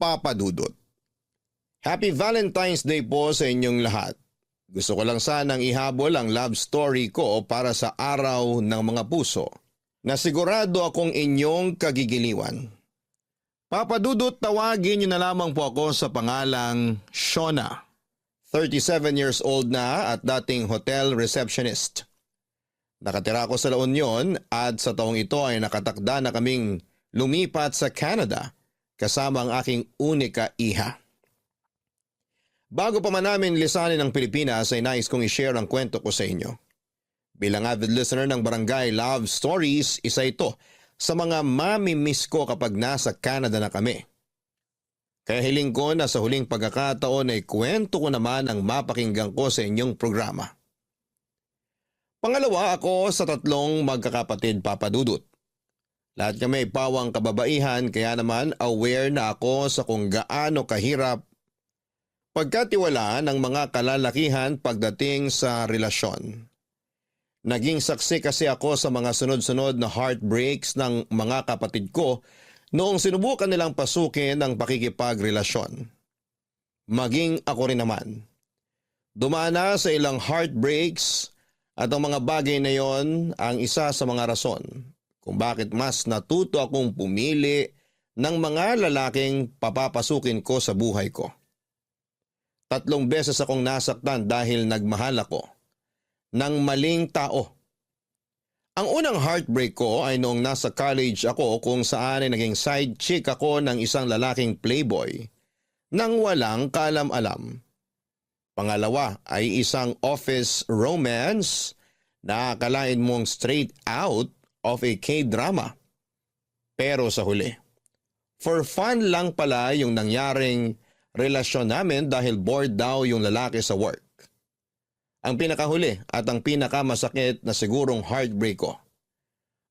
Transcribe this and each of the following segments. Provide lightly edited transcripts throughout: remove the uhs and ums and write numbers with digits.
Papa Dudut. Happy Valentine's Day po sa inyong lahat. Gusto ko lang sanang ihabol ang love story ko para sa araw ng mga puso na sigurado akong inyong kagigiliwan. Papa Dudut, tawagin niyo na lamang po ako sa pangalang Shona. 37 years old na at dating hotel receptionist. Nakatira ako sa La Union at sa taong ito ay nakatakda na kaming lumipat sa Canada kasama ang aking unika iha. Bago pa man namin lisanin ang Pilipinas ay nais kong i-share ang kwento ko sa inyo. Bilang avid listener ng Barangay Love Stories, isa ito sa mga mami-miss ko kapag nasa Canada na kami. Kaya hiling ko na sa huling pagkakataon ay kwento ko naman ang mapakinggan ko sa inyong programa. Pangalawa ako sa 3 magkakapatid, Papa Dudut. Lahat kami ay pawang kababaihan kaya naman aware na ako sa kung gaano kahirap pagkatiwalaan ng mga kalalakihan pagdating sa relasyon. Naging saksi kasi ako sa mga sunod-sunod na heartbreaks ng mga kapatid ko noong sinubukan nilang pasukin ang pakikipagrelasyon. Maging ako rin naman. Dumana sa ilang heartbreaks at ang mga bagay na yon ang isa sa mga rason kung bakit mas natuto akong pumili ng mga lalaking papapasukin ko sa buhay ko. 3 beses akong nasaktan dahil nagmahal ako ng maling tao. Ang unang heartbreak ko ay noong nasa college ako kung saan ay naging side chick ako ng isang lalaking playboy nang walang kaalam-alam. Pangalawa ay isang office romance na akalain mong straight out of a K-drama. Pero sa huli, for fun lang pala yung nangyaring relasyon namin dahil bored daw yung lalaki sa work. Ang pinakahuli at ang pinakamasakit na sigurong heartbreak ko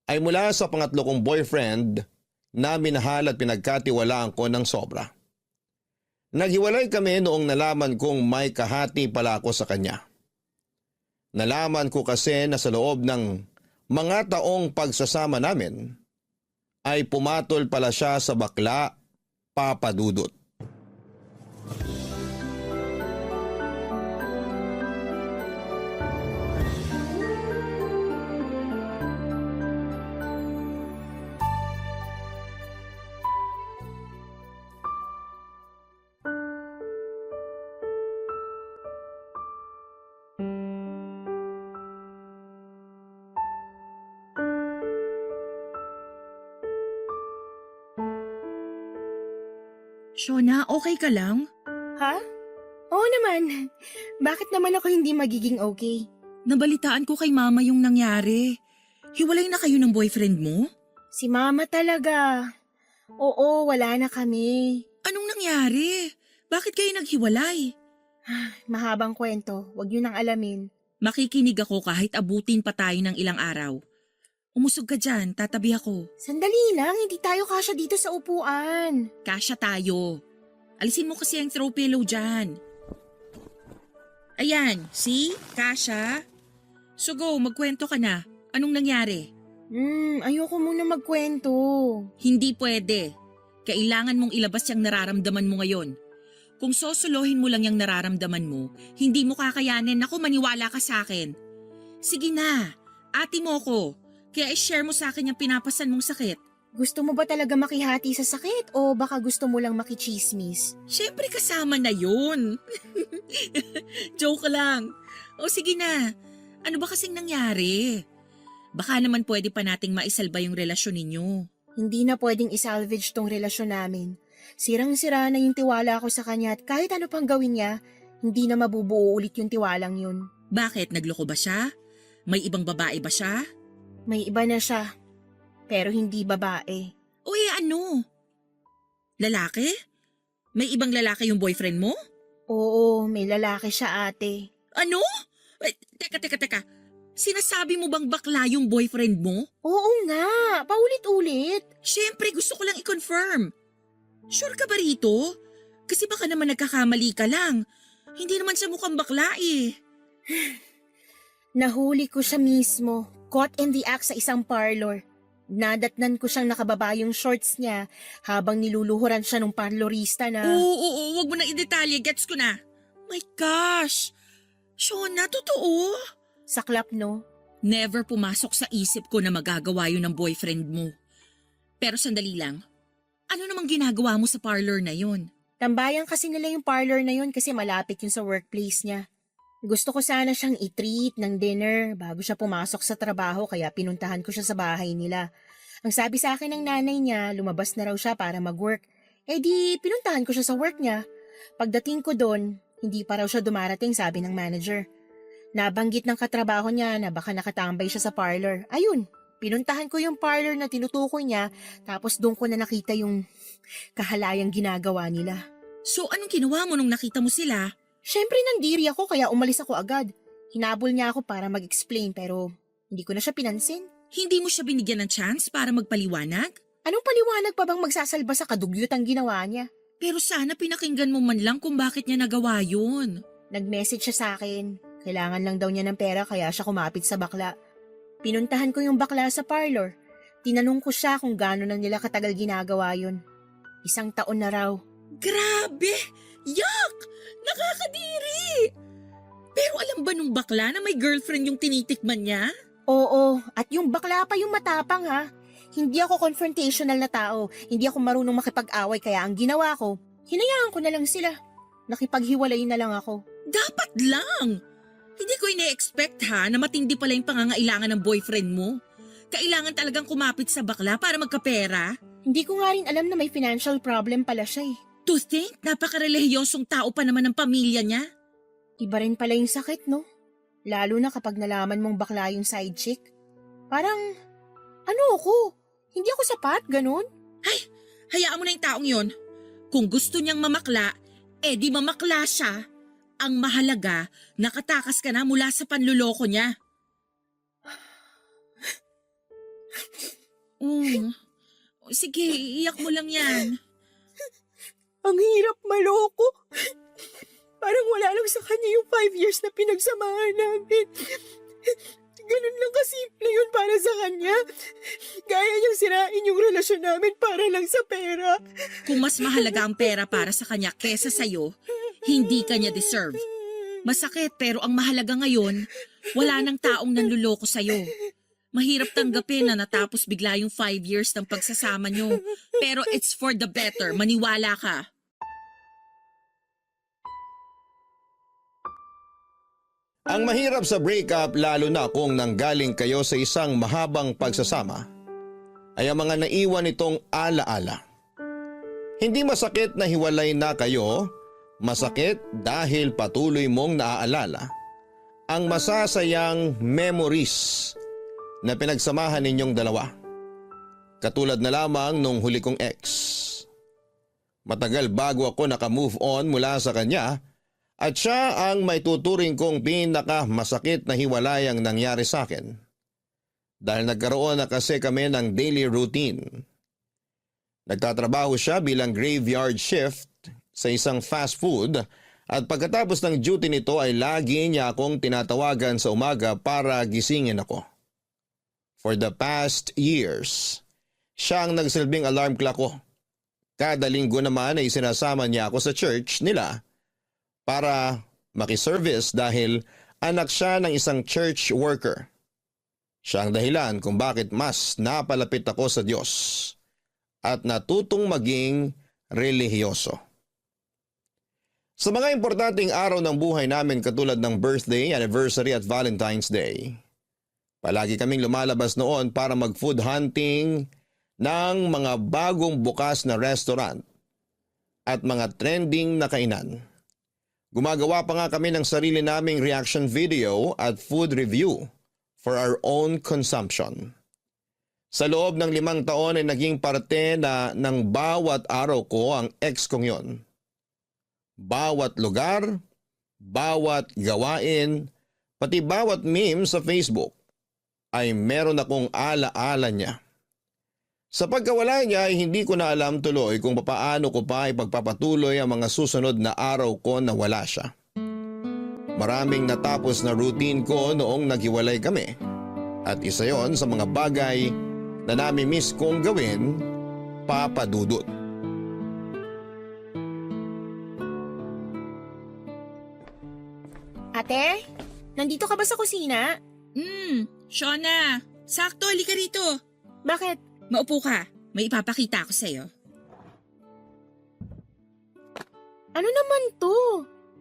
ay mula sa pangatlo kong boyfriend na minahal at pinagkatiwalaan ko ng sobra. Naghiwalay kami noong nalaman kong may kahati pala ako sa kanya. Nalaman ko kasi na sa loob ng mga taong pagsasama namin ay pumatol pala siya sa bakla, Papa Dudut. Shona, okay ka lang? Ha? Oo naman. Bakit naman ako hindi magiging okay? Nabalitaan ko kay mama yung nangyari. Hiwalay na kayo ng boyfriend mo? Si mama talaga. Oo, wala na kami. Anong nangyari? Bakit kayo naghiwalay? Mahabang kwento, wag yun ang alamin. Makikinig ako kahit abutin pa tayo ng ilang araw. Umusog ka dyan, tatabi ako. Sandali lang, hindi tayo kasya dito sa upuan. Kasya tayo. Alisin mo kasi ang throw pillow dyan. Ayan, see? Kasya. So go, magkwento ka na. Anong nangyari? Ayoko muna magkwento. Hindi pwede. Kailangan mong ilabas yung nararamdaman mo ngayon. Kung sosolohin mo lang yung nararamdaman mo, hindi mo kakayanin. Ako, maniwala ka sa akin. Sige na, ate mo ko. Kaya i-share mo sa akin yung pinapasan mong sakit. Gusto mo ba talaga makihati sa sakit o baka gusto mo lang makichismis? Siyempre kasama na yun. Joke lang. O sige na, ano ba kasing nangyari? Baka naman pwede pa nating maisalba yung relasyon ninyo. Hindi na pwedeng isalvage tong relasyon namin. Sirang-sira na yung tiwala ko sa kanya at kahit ano pang gawin niya, hindi na mabubuo ulit yung tiwalang yun. Bakit? Nagloko ba siya? May ibang babae ba siya? May iba na siya, pero hindi babae. O ano? Lalaki? May ibang lalaki yung boyfriend mo? Oo, may lalaki siya ate. Ano? Teka. Sinasabi mo bang bakla yung boyfriend mo? Oo nga, paulit-ulit. Siyempre, gusto ko lang i-confirm. Sure ka ba rito? Kasi baka naman nagkakamali ka lang. Hindi naman siya mukhang bakla eh. Nahuli ko siya mismo, caught in the act sa isang parlor. Nadatnan ko siyang nakababa yung shorts niya habang niluluhuran siya ng parlorista na... Oo, wag mo na i-detalye. Gets ko na. My gosh! Shona, totoo? Saklap, no? Never pumasok sa isip ko na magagawa yun ng boyfriend mo. Pero sandali lang. Ano namang ginagawa mo sa parlor na yun? Tambayan kasi nila yung parlor na yun kasi malapit yun sa workplace niya. Gusto ko sana siyang i-treat ng dinner bago siya pumasok sa trabaho kaya pinuntahan ko siya sa bahay nila. Ang sabi sa akin ng nanay niya, lumabas na raw siya para mag-work. Eh di, pinuntahan ko siya sa work niya. Pagdating ko doon, hindi pa raw siya dumarating, sabi ng manager. Nabanggit ng katrabaho niya na baka nakatambay siya sa parlor. Ayun, pinuntahan ko yung parlor na tinutukoy niya tapos doon ko na nakita yung kahalayang ginagawa nila. So anong ginawa mo nung nakita mo sila? Siyempre nandiri ako kaya umalis ako agad. Hinabol niya ako para mag-explain pero hindi ko na siya pinansin. Hindi mo siya binigyan ng chance para magpaliwanag? Anong paliwanag pa bang magsasalba sa kadugyutang ginawa niya? Pero sana pinakinggan mo man lang kung bakit niya nagawa yun. Nag-message siya sa akin. Kailangan lang daw niya ng pera kaya siya kumapit sa bakla. Pinuntahan ko yung bakla sa parlor. Tinanong ko siya kung gaano na nila katagal ginagawa yun. 1 taon na raw. Grabe! Yuck! Nakakadiri! Pero alam ba nung bakla na may girlfriend yung tinitikman niya? Oo, at yung bakla pa yung matapang ha. Hindi ako confrontational na tao. Hindi ako marunong makipag-away kaya ang ginawa ko, hinayaan ko na lang sila. Nakipaghiwalay na lang ako. Dapat lang! Hindi ko ine-expect ha na matindi pala yung pangangailangan ng boyfriend mo. Kailangan talagang kumapit sa bakla para magkapera. Hindi ko nga rin alam na may financial problem pala siya eh. To think, napakarelihiyosong tao pa naman ng pamilya niya. Iba rin pala yung sakit, no? Lalo na kapag nalaman mong bakla yung side chick. Parang, ano ako? Hindi ako sapat, ganun? Ay, hayaan mo na yung taong yon. Kung gusto niyang mamakla, di mamakla siya. Ang mahalaga, nakatakas ka na mula sa panluloko niya. Sige, iyak mo lang yan. Ang hirap maloko. Parang wala lang sa kanya yung 5 years na pinagsamahan namin. Ganun lang kasimple yun para sa kanya. Kaya niyang sirain yung relasyon namin para lang sa pera. Kung mas mahalaga ang pera para sa kanya kesa sa'yo, hindi kanya deserve. Masakit pero ang mahalaga ngayon, wala nang taong nanluloko sa'yo. Mahirap tanggapin na natapos bigla yung 5 years ng pagsasama nyo. Pero it's for the better, maniwala ka. Ang mahirap sa breakup lalo na kung nanggaling kayo sa isang mahabang pagsasama ay ang mga naiwan itong alaala. Hindi masakit na hiwalay na kayo, masakit dahil patuloy mong naaalala ang masasayang memories na pinagsamahan ninyong dalawa. Katulad na lamang nung huli kong ex. Matagal bago ako nakamove on mula sa kanya at siya ang may tuturing kong pinakamasakit na hiwalay ang nangyari sa akin. Dahil nagkaroon na kasi kami ng daily routine. Nagtatrabaho siya bilang graveyard shift sa isang fast food at pagkatapos ng duty nito ay lagi niya akong tinatawagan sa umaga para gisingin ako. For the past years, siya ang nagsilbing alarm clock ko. Kada linggo naman ay sinasama niya ako sa church nila para makiservice dahil anak siya ng isang church worker. Siya ang dahilan kung bakit mas napalapit ako sa Diyos at natutong maging relihiyoso. Sa mga importanteng araw ng buhay namin katulad ng birthday, anniversary at Valentine's Day, palagi kaming lumalabas noon para mag-food hunting ng mga bagong bukas na restaurant at mga trending na kainan. Gumagawa pa nga kami ng sarili naming reaction video at food review for our own consumption. Sa loob ng 5 taon ay naging parte na ng bawat araw ko ang ex kong yon. Bawat lugar, bawat gawain, pati bawat meme sa Facebook ay meron akong alaala niya. Sa pagkawala niya ay hindi ko na alam tuloy kung papaano ko pa ipagpapatuloy ang mga susunod na araw ko na wala siya. Maraming natapos na routine ko noong naghiwalay kami at isa yon sa mga bagay na nami-miss kong gawin, Papa Dudut. Ate, nandito ka ba sa kusina? Shona, sakto, halika rito. Bakit? Maupo ka, may ipapakita ako sa'yo. Ano naman to?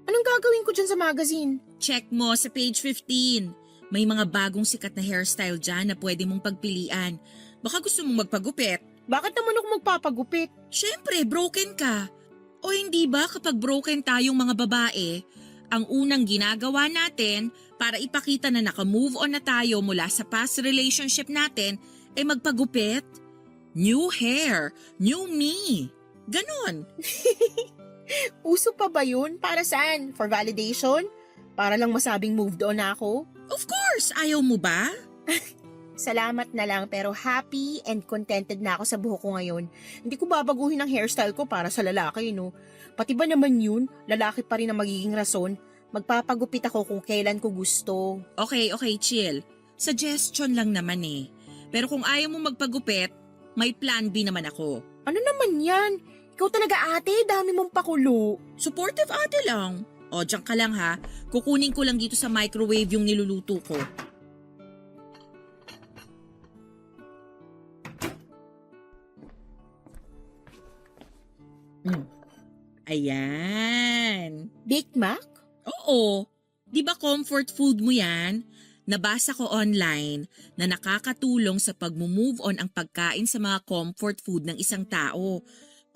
Anong gagawin ko dyan sa magazine? Check mo sa page 15. May mga bagong sikat na hairstyle dyan na pwede mong pagpilian. Baka gusto mong magpagupit. Bakit naman ako magpapagupit? Siyempre, broken ka. O hindi ba kapag broken tayong mga babae, ang unang ginagawa natin para ipakita na naka-move on na tayo mula sa past relationship natin ay magpagupit? New hair, new me. Ganon. Uso pa ba yun? Para saan? For validation? Para lang masabing moved on na ako? Of course, ayaw mo ba? Salamat na lang pero happy and contented na ako sa buhok ko ngayon. Hindi ko babaguhin ang hairstyle ko para sa lalaki, no? Pati ba naman yun, lalaki pa rin ang magiging rason? Magpapagupit ako kung kailan ko gusto. Okay, chill. Suggestion lang naman eh. Pero kung ayaw mo magpagupit, may plan B naman ako. Ano naman yan? Ikaw talaga ate, dami mong pakulo. Supportive ate lang. O, diyan ka lang ha. Kukunin ko lang dito sa microwave yung niluluto ko. Ayan. Big Mac? Oo. Di ba comfort food mo yan? Nabasa ko online na nakakatulong sa pag-move on ang pagkain sa mga comfort food ng isang tao.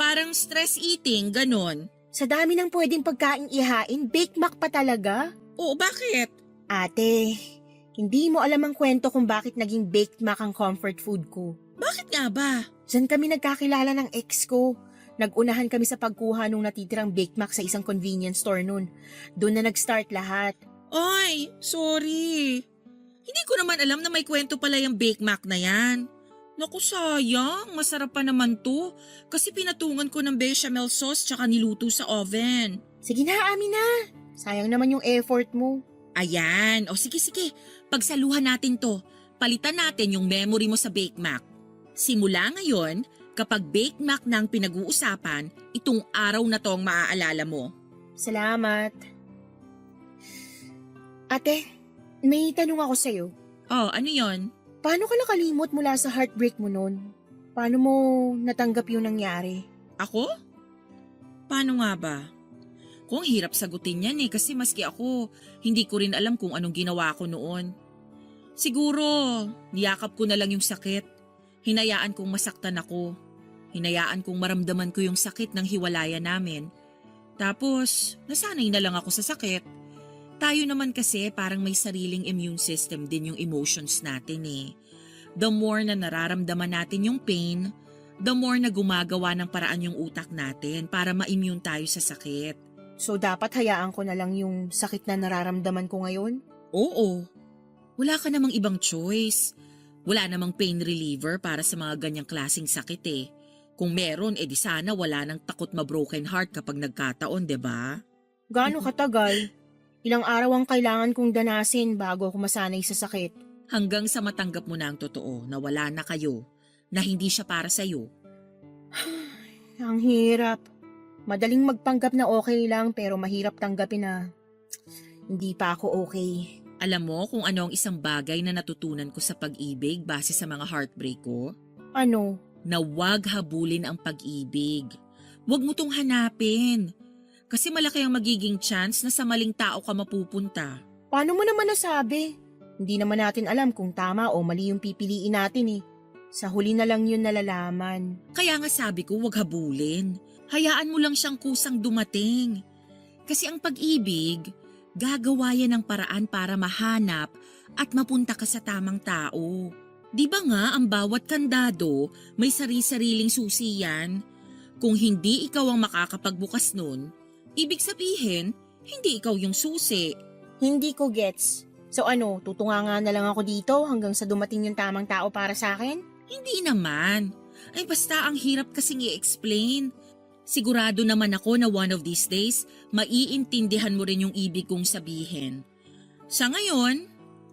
Parang stress eating, ganon. Sa dami ng pwedeng pagkain ihain, Big Mac pa talaga? Oo, bakit? Ate, hindi mo alam ang kwento kung bakit naging Baked Mac ang comfort food ko. Bakit nga ba? Diyan kami nagkakilala ng ex ko. Nagunahan kami sa pagkuha nung natitirang Baked Mac sa isang convenience store nun. Doon na nag-start lahat. Ay, sorry. Hindi ko naman alam na may kwento pala yung Bake Mac na yan. Naku sayang, masarap pa naman to. Kasi pinatungan ko ng bechamel sauce tsaka niluto sa oven. Sige na, amin na. Sayang naman yung effort mo. Ayan, o sige, pagsaluhan natin to. Palitan natin yung memory mo sa Bake Mac. Simula ngayon, kapag Bake Mac na ang pinag-uusapan, itong araw na to ang maaalala mo. Salamat. Ate, may tanong ako sa'yo. Oh, ano yon? Paano ka nakalimot mula sa heartbreak mo nun? Paano mo natanggap yung nangyari? Ako? Paano nga ba? Kung hirap sagutin yan eh kasi maski ako, hindi ko rin alam kung anong ginawa ko noon. Siguro, niyakap ko na lang yung sakit. Hinayaan kong masaktan ako. Hinayaan kong maramdaman ko yung sakit ng hiwalayan namin. Tapos, nasanay na lang ako sa sakit. Tayo naman kasi parang may sariling immune system din yung emotions natin eh. The more na nararamdaman natin yung pain, the more na gumagawa ng paraan yung utak natin para ma-immune tayo sa sakit. So dapat hayaan ko na lang yung sakit na nararamdaman ko ngayon? Oo. Wala ka namang ibang choice. Wala namang pain reliever para sa mga ganyang klaseng sakit eh. Kung meron, edi sana wala nang takot ma-broken heart kapag nagkataon, 'di ba? Gaano katagal? Ilang araw ang kailangan kong danasin bago ako masanay sa sakit. Hanggang sa matanggap mo na ang totoo na wala na kayo, na hindi siya para sa'yo. Ang hirap. Madaling magpanggap na okay lang pero mahirap tanggapin na hindi pa ako okay. Alam mo kung ano ang isang bagay na natutunan ko sa pag-ibig base sa mga heartbreak ko? Ano? Na huwag habulin ang pag-ibig. Huwag mo tong hanapin. Kasi malaki ang magiging chance na sa maling tao ka mapupunta. Paano mo naman nasabi? Hindi naman natin alam kung tama o mali yung pipiliin natin eh. Sa huli na lang yun nalalaman. Kaya nga sabi ko huwag habulin. Hayaan mo lang siyang kusang dumating. Kasi ang pag-ibig, gagawa yan ng paraan para mahanap at mapunta ka sa tamang tao. Di ba nga ang bawat kandado may sari-sariling susi yan? Kung hindi ikaw ang makakapagbukas nun, ibig sabihin, hindi ikaw yung susi. Hindi ko gets. So ano, tutunga na lang ako dito hanggang sa dumating yung tamang tao para sa akin? Hindi naman. Ay basta ang hirap kasing i-explain. Sigurado naman ako na one of these days, maiintindihan mo rin yung ibig kong sabihin. Sa ngayon,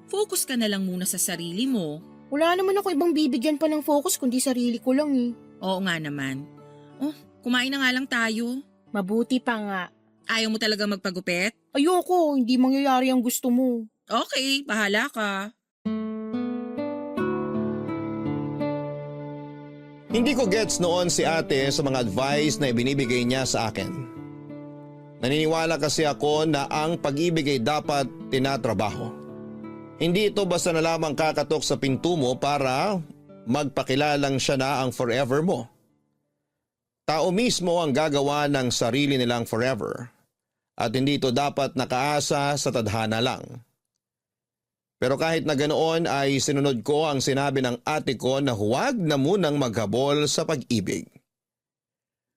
focus ka na lang muna sa sarili mo. Wala naman ako ibang bibigyan pa ng focus kundi sarili ko lang eh. Oo nga naman. Oh, kumain na nga lang tayo. Mabuti pa nga. Ayaw mo talaga magpagupit? Ayoko, hindi mangyayari ang gusto mo. Okay, bahala ka. Hindi ko gets noon si ate sa mga advice na ibinibigay niya sa akin. Naniniwala kasi ako na ang pag-ibig ay dapat tinatrabaho. Hindi ito basta na lamang kakatok sa pinto mo para magpakilalang siya na ang forever mo. Tao mismo ang gagawa ng sarili nilang forever at hindi ito dapat nakaasa sa tadhana lang. Pero kahit na ganoon ay sinunod ko ang sinabi ng ate ko na huwag na munang maghabol sa pag-ibig.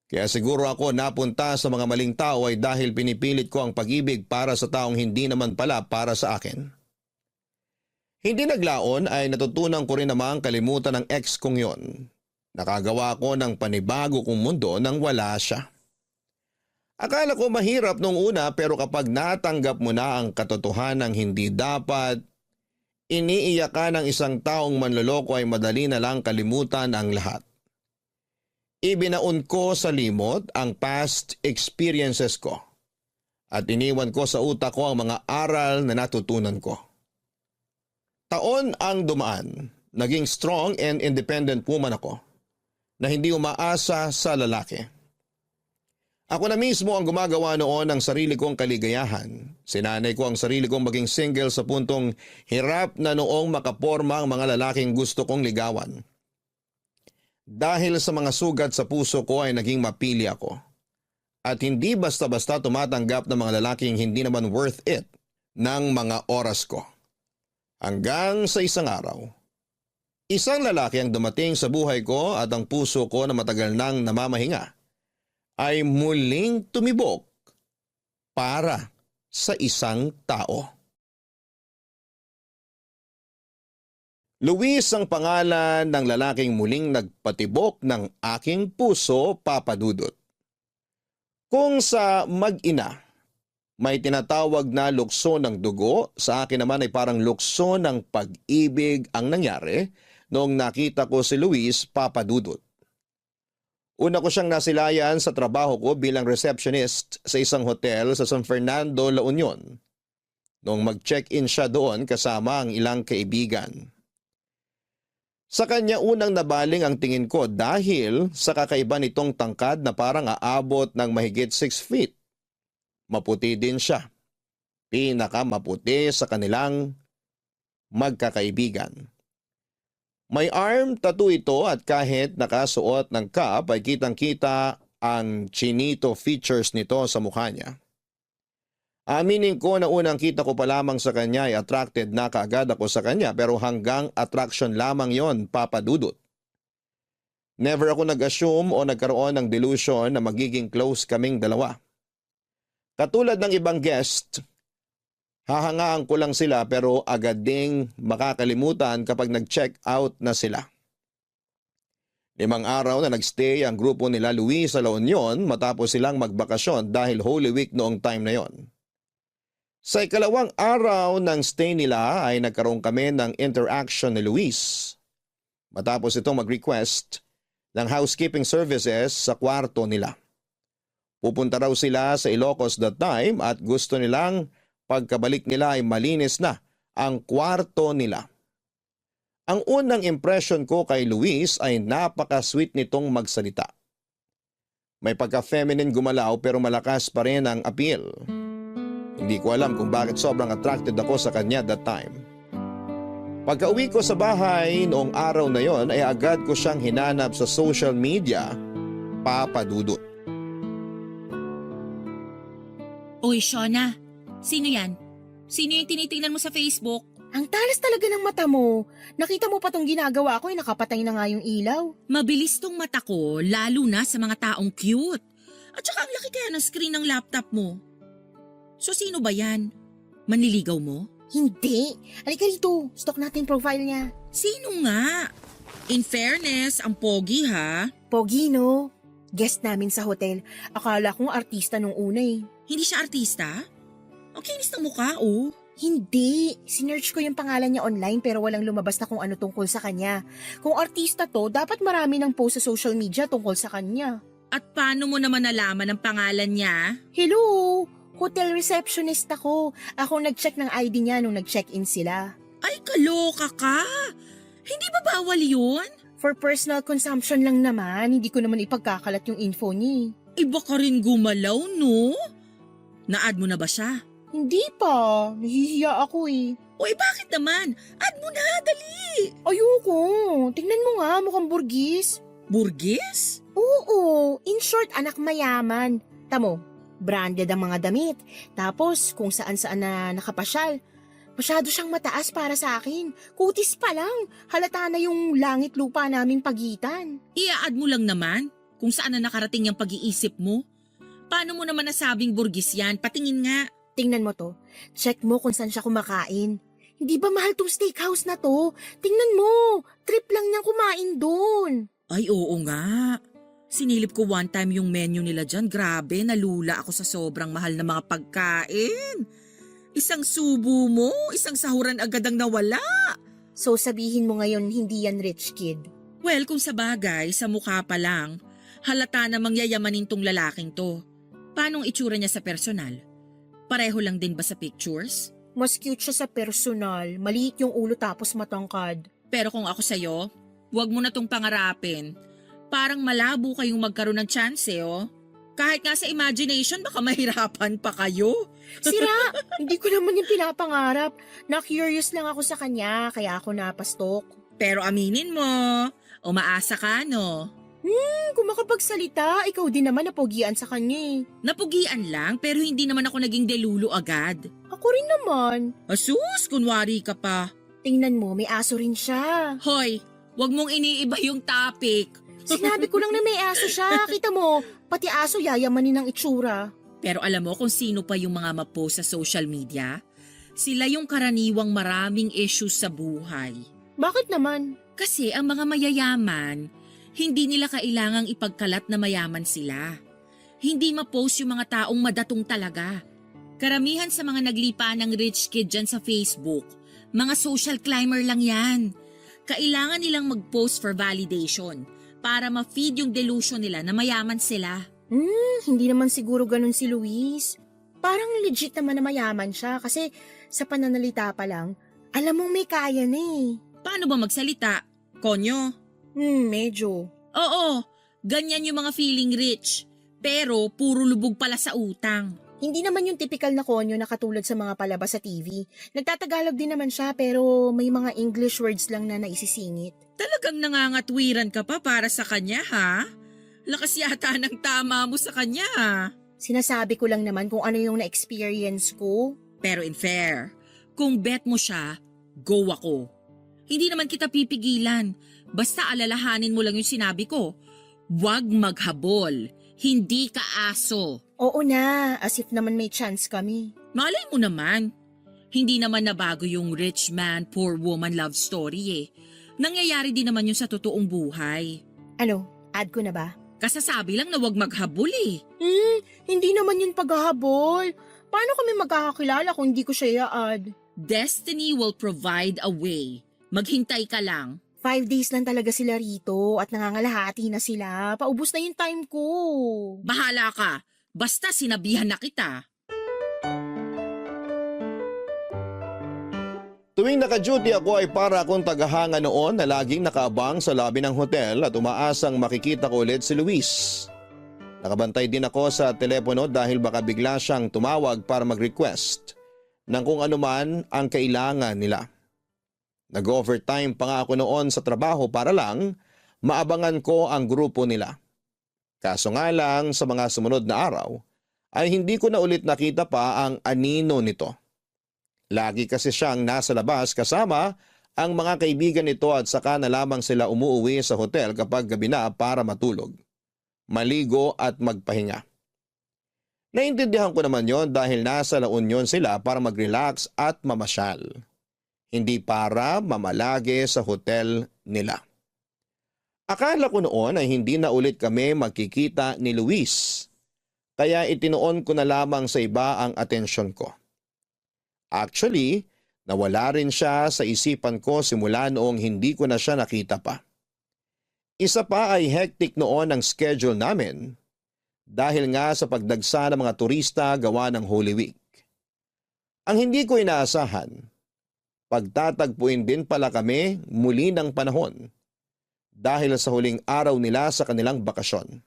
Kaya siguro ako napunta sa mga maling tao ay dahil pinipilit ko ang pag-ibig para sa taong hindi naman pala para sa akin. Hindi naglaon ay natutunan ko rin namang kalimutan ng ex kong yon. Nakagawa ko ng panibago kong mundo nang wala siya. Akala ko mahirap nung una pero kapag natanggap mo na ang katotohanan ng hindi dapat, iniiyak ka ng isang taong manloloko ay madali na lang kalimutan ang lahat. Ibinaon ko sa limot ang past experiences ko at iniwan ko sa utak ko ang mga aral na natutunan ko. Taon ang dumaan, naging strong and independent woman ako na hindi umaasa sa lalaki. Ako na mismo ang gumagawa noon ng sarili kong kaligayahan. Sinanay ko ang sarili kong maging single sa puntong hirap na noong makaporma ang mga lalaking gusto kong ligawan. Dahil sa mga sugat sa puso ko ay naging mapili ako. At hindi basta-basta tumatanggap ng mga lalaking hindi naman worth it ng mga oras ko. Hanggang sa isang araw, isang lalaki ang dumating sa buhay ko at ang puso ko na matagal nang namamahinga ay muling tumibok para sa isang tao. Luis ang pangalan ng lalaking muling nagpatibok ng aking puso, Papa Dudut. Kung sa mag-ina, may tinatawag na lukso ng dugo, sa akin naman ay parang lukso ng pag-ibig ang nangyari noong nakita ko si Luis, Papa Dudut. Una ko siyang nasilayan sa trabaho ko bilang receptionist sa isang hotel sa San Fernando, La Union. Noong mag-check-in siya doon kasama ang ilang kaibigan. Sa kanya unang nabaling ang tingin ko dahil sa kakaiba nitong tangkad na parang aabot ng mahigit 6 feet. Maputi din siya. Pinakamaputi sa kanilang magkakaibigan. May arm tattoo ito at kahit nakasuot ng cap ay kitang-kita ang chinito features nito sa mukha niya. Aminin ko na unang kita ko pa lamang sa kanya ay attracted na kaagad ako sa kanya pero hanggang attraction lamang yon, Papa Dudut. Never ako nag-assume o nagkaroon ng delusion na magiging close kaming dalawa. Katulad ng ibang guest, hahangaan ko lang sila pero agad ding makakalimutan kapag nag-check out na sila. 5 araw na nagstay ang grupo nila Luis sa La Union matapos silang magbakasyon dahil Holy Week noong time na yon. Sa ikalawang araw ng stay nila ay nagkaroon kami ng interaction ni Luis. Matapos itong mag-request ng housekeeping services sa kwarto nila. Pupunta raw sila sa Ilocos that time at gusto nilang pagkabalik nila ay malinis na ang kwarto nila. Ang unang impression ko kay Luis ay napaka-sweet nitong magsalita. May pagka-feminine gumalaw pero malakas pa rin ang appeal. Hindi ko alam kung bakit sobrang attracted ako sa kanya that time. Pagka-uwi ko sa bahay noong araw na yon ay agad ko siyang hinanap sa social media, Papa Dudut. Uy, Shona, sino yan? Sino yung tinitingnan mo sa Facebook? Ang talas talaga ng mata mo. Nakita mo pa tong ginagawa ko ay nakapatay na nga yung ilaw. Mabilis tong mata ko, lalo na sa mga taong cute. At saka ang laki kaya ng screen ng laptop mo. So sino ba yan? Manliligaw mo? Hindi. Halika rito. Stalk natin profile niya. Sino nga? In fairness, ang pogi ha. Pogi, no? Guest namin sa hotel. Akala kong artista nung una eh. Hindi siya artista? Ang kinis ng mukha oh. Hindi. Sinearch ko yung pangalan niya online pero walang lumabas na kung ano tungkol sa kanya. Kung artista to, dapat marami ng post sa social media tungkol sa kanya. At paano mo naman nalaman ang pangalan niya? Hello! Hotel receptionist ako. Ako nag-check ng ID niya nung nag-check-in sila. Ay, kaloka ka! Hindi ba bawal yun? For personal consumption lang naman, hindi ko naman ipagkakalat yung info niya. Iba ka rin gumalaw, no? Na-add mo na ba siya? Hindi pa. Nahihiya ako eh. Uy, bakit naman? Add mo na, dali! Ayoko. Tingnan mo nga, mukhang burgis. Burgis? Oo, in short, anak mayaman. Tamo, branded ang mga damit. Tapos, kung saan-saan na nakapasyal. Masyado siyang mataas para sa akin. Kutis pa lang. Halata na yung langit lupa naming pagitan. Ia-add mo lang naman kung saan na nakarating yung pag-iisip mo. Paano mo naman nasabing burgis yan? Patingin nga. Tingnan mo to. Check mo kung saan siya kumakain. Hindi ba mahal tong steakhouse na to? Tingnan mo. Trip lang niyang kumain doon. Ay, oo nga. Sinilip ko one time yung menu nila dyan. Grabe, nalula ako sa sobrang mahal na mga pagkain. Isang subo mo, isang sahuran agad ang nawala. So sabihin mo ngayon hindi yan rich kid. Well, kung sa bagay, sa mukha pa lang, halata namang yayamanin tong lalaking to. Paanong itsura niya sa personal? Pareho lang din ba sa pictures? Mas cute siya sa personal. Maliit yung ulo tapos matangkad. Pero kung ako sa'yo, huwag mo na tong pangarapin. Parang malabo kayong magkaroon ng chance oh. Kahit nga sa imagination, baka mahirapan pa kayo. Sira! Hindi ko naman yung pinapangarap. Na-curious lang ako sa kanya, kaya ako napastok. Pero aminin mo, umaasa ka no? Kung makapagsalita, ikaw din naman napogian sa kanya eh. Napugian lang pero hindi naman ako naging delulo agad. Ako rin naman. Asus, kunwari ka pa. Tingnan mo, may aso rin siya. Hoy, wag mong iniiba yung topic. Sinabi ko lang na may aso siya. Kita mo, pati aso yayamanin ng itsura. Pero alam mo kung sino pa yung mga mapost sa social media? Sila yung karaniwang maraming issues sa buhay. Bakit naman? Kasi ang mga mayayaman, hindi nila kailangang ipagkalat na mayaman sila. Hindi mapost yung mga taong madatong talaga. Karamihan sa mga naglipa ng rich kid dyan sa Facebook, mga social climber lang yan. Kailangan nilang mag-post for validation para ma-feed yung delusion nila na mayaman sila. Hindi naman siguro ganun si Luis. Parang legit naman na mayaman siya kasi sa pananalita pa lang, alam mong may kaya na eh. Paano ba magsalita? Konyo? Medyo. Oo, ganyan yung mga feeling rich. Pero puro lubog pala sa utang. Hindi naman yung typical na konyo na katulad sa mga palabas sa TV. Nagtatagalog din naman siya pero may mga English words lang na naisisingit. Talagang nangangatwiran ka pa para sa kanya ha? Lakas yata ng tama mo sa kanya ha? Sinasabi ko lang naman kung ano yung na-experience ko. Pero in fair, kung bet mo siya, go ako. Hindi naman kita pipigilan. Basta alalahanin mo lang yung sinabi ko. Huwag maghabol. Hindi ka aso. Oo na, as if naman may chance kami. Malay mo naman. Hindi naman nabago yung rich man, poor woman love story eh. Nangyayari din naman yun sa totoong buhay. Ano, add ko na ba? Kasasabi lang na huwag maghabol eh. Hindi naman yun paghahabol. Paano kami magkakakilala kung hindi ko siya i-add? Destiny will provide a way. Maghintay ka lang. 5 days lang talaga sila rito at nangangalahati na sila. Paubos na yung time ko. Bahala ka. Basta sinabihan na kita. Tuwing naka-duty ako ay para akong tagahanga noon na laging nakaabang sa lobby ng hotel at umaasang makikita ko ulit si Luis. Nakabantay din ako sa telepono dahil baka bigla siyang tumawag para mag-request ng kung anuman ang kailangan nila. Nag-overtime pa nga ako noon sa trabaho para lang maabangan ko ang grupo nila. Kaso nga lang sa mga sumunod na araw ay hindi ko na ulit nakita pa ang anino nito. Lagi kasi siyang nasa labas kasama ang mga kaibigan nito at saka na lamang sila umuuwi sa hotel kapag gabi na para matulog, maligo at magpahinga. Naintindihan ko naman yon dahil nasa La Union sila para mag-relax at mamasyal. Hindi para mamalagi sa hotel nila. Akala ko noon ay hindi na ulit kami magkikita ni Luis, kaya itinoon ko na lamang sa iba ang atensyon ko. Actually, nawala rin siya sa isipan ko simula noong hindi ko na siya nakita pa. Isa pa ay hectic noon ang schedule namin dahil nga sa pagdagsa ng mga turista gawa ng Holy Week. Ang hindi ko inaasahan, pagtatagpuin din pala kami muli ng panahon dahil sa huling araw nila sa kanilang bakasyon.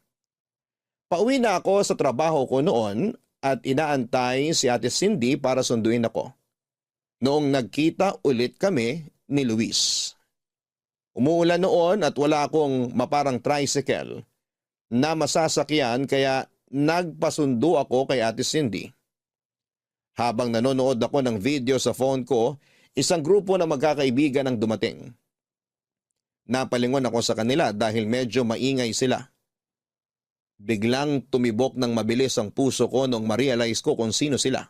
Pauwi na ako sa trabaho ko noon at inaantay si Ate Cindy para sunduin ako. Noong nagkita ulit kami ni Luis. Umuulan noon at wala akong maparang tricycle na masasakyan kaya nagpasundo ako kay Ate Cindy. Habang nanonood ako ng video sa phone ko, isang grupo ng magkakaibigan ang dumating. Napalingon ako sa kanila dahil medyo maingay sila. Biglang tumibok ng mabilis ang puso ko noong ma-realize ko kung sino sila.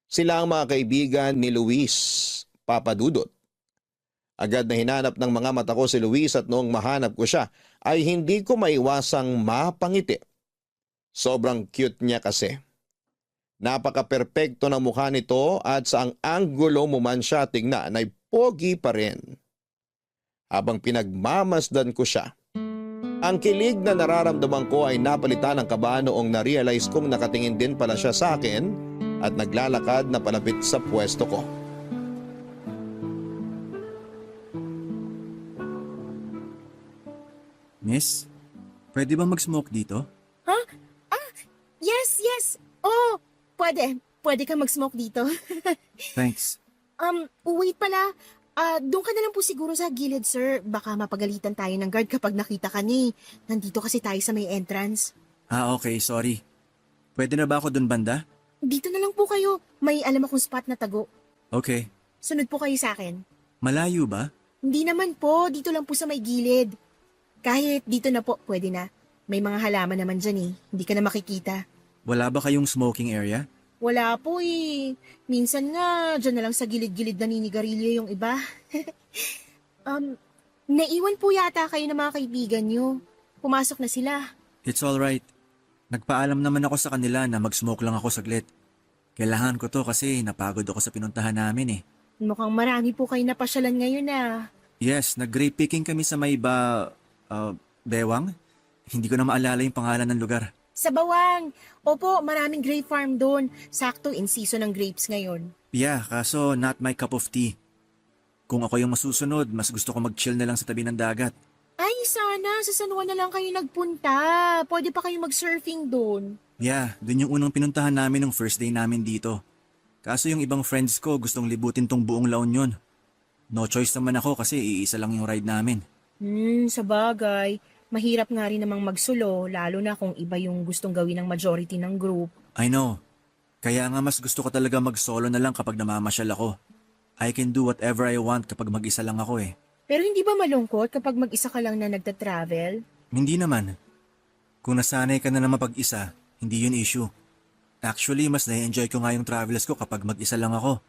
Sila ang mga kaibigan ni Luis, Papa Dudut. Agad na hinanap ng mga mata ko si Luis at noong mahanap ko siya ay hindi ko maiwasang mapangiti. Sobrang cute niya kasi. Napaka-perpekto ng mukha nito at sa ang anggulo mo man siya tingnan ay pogi pa rin. Habang pinagmamasdan ko siya, ang kilig na nararamdaman ko ay napalitan ng kaba noong na-realize kong nakatingin din pala siya sa akin at naglalakad na palapit sa pwesto ko. Miss, pwede ba mag-smoke dito? Ha? Yes, yes. Oh, pwede. Pwede ka mag-smoke dito. Thanks. Wait pala. Doon ka na lang po siguro sa gilid, sir. Baka mapagalitan tayo ng guard kapag nakita ka ni. Nandito kasi tayo sa may entrance. Okay, sorry. Pwede na ba ako dun banda? Dito na lang po kayo. May alam akong spot na tago. Okay. Sunod po kayo sa akin. Malayo ba? Hindi naman po. Dito lang po sa may gilid. Kahit dito na po, pwede na. May mga halaman naman dyan eh. Hindi ka na makikita. Wala ba kayong smoking area? Wala po eh. Minsan nga, dyan na lang sa gilid-gilid naninigarilyo yung iba. Naiwan po yata kayo ng mga kaibigan nyo. Pumasok na sila. It's alright. Nagpaalam naman ako sa kanila na mag-smoke lang ako saglit. Kailangan ko to kasi napagod ako sa pinuntahan namin eh. Mukhang marami po kayo napasyalan ngayon ah. Yes, nag-grape picking kami sa may Bewang? Hindi ko na maalala yung pangalan ng lugar. Sa Bawang. Opo, maraming grape farm doon. Sakto in season ng grapes ngayon. Yeah, kaso not my cup of tea. Kung ako yung masusunod, mas gusto ko mag-chill na lang sa tabi ng dagat. Ay, sana. Sa San Juan na lang kayo nagpunta. Pwede pa kayo mag-surfing doon. Yeah, dun yung unang pinuntahan namin nung first day namin dito. Kaso yung ibang friends ko gustong libutin tong buong La Union. No choice naman ako kasi iisa lang yung ride namin. Sa bagay. Mahirap nga rin namang magsulo, lalo na kung iba yung gustong gawin ng majority ng group. I know. Kaya nga mas gusto ko talaga mag-solo na lang kapag namamasyal ako. I can do whatever I want kapag mag-isa lang ako eh. Pero hindi ba malungkot kapag mag-isa ka lang na nagta-travel? Hindi naman. Kung nasanay ka na mapag-isa, hindi yun issue. Actually, mas na-enjoy ko nga yung travels ko kapag mag-isa lang ako.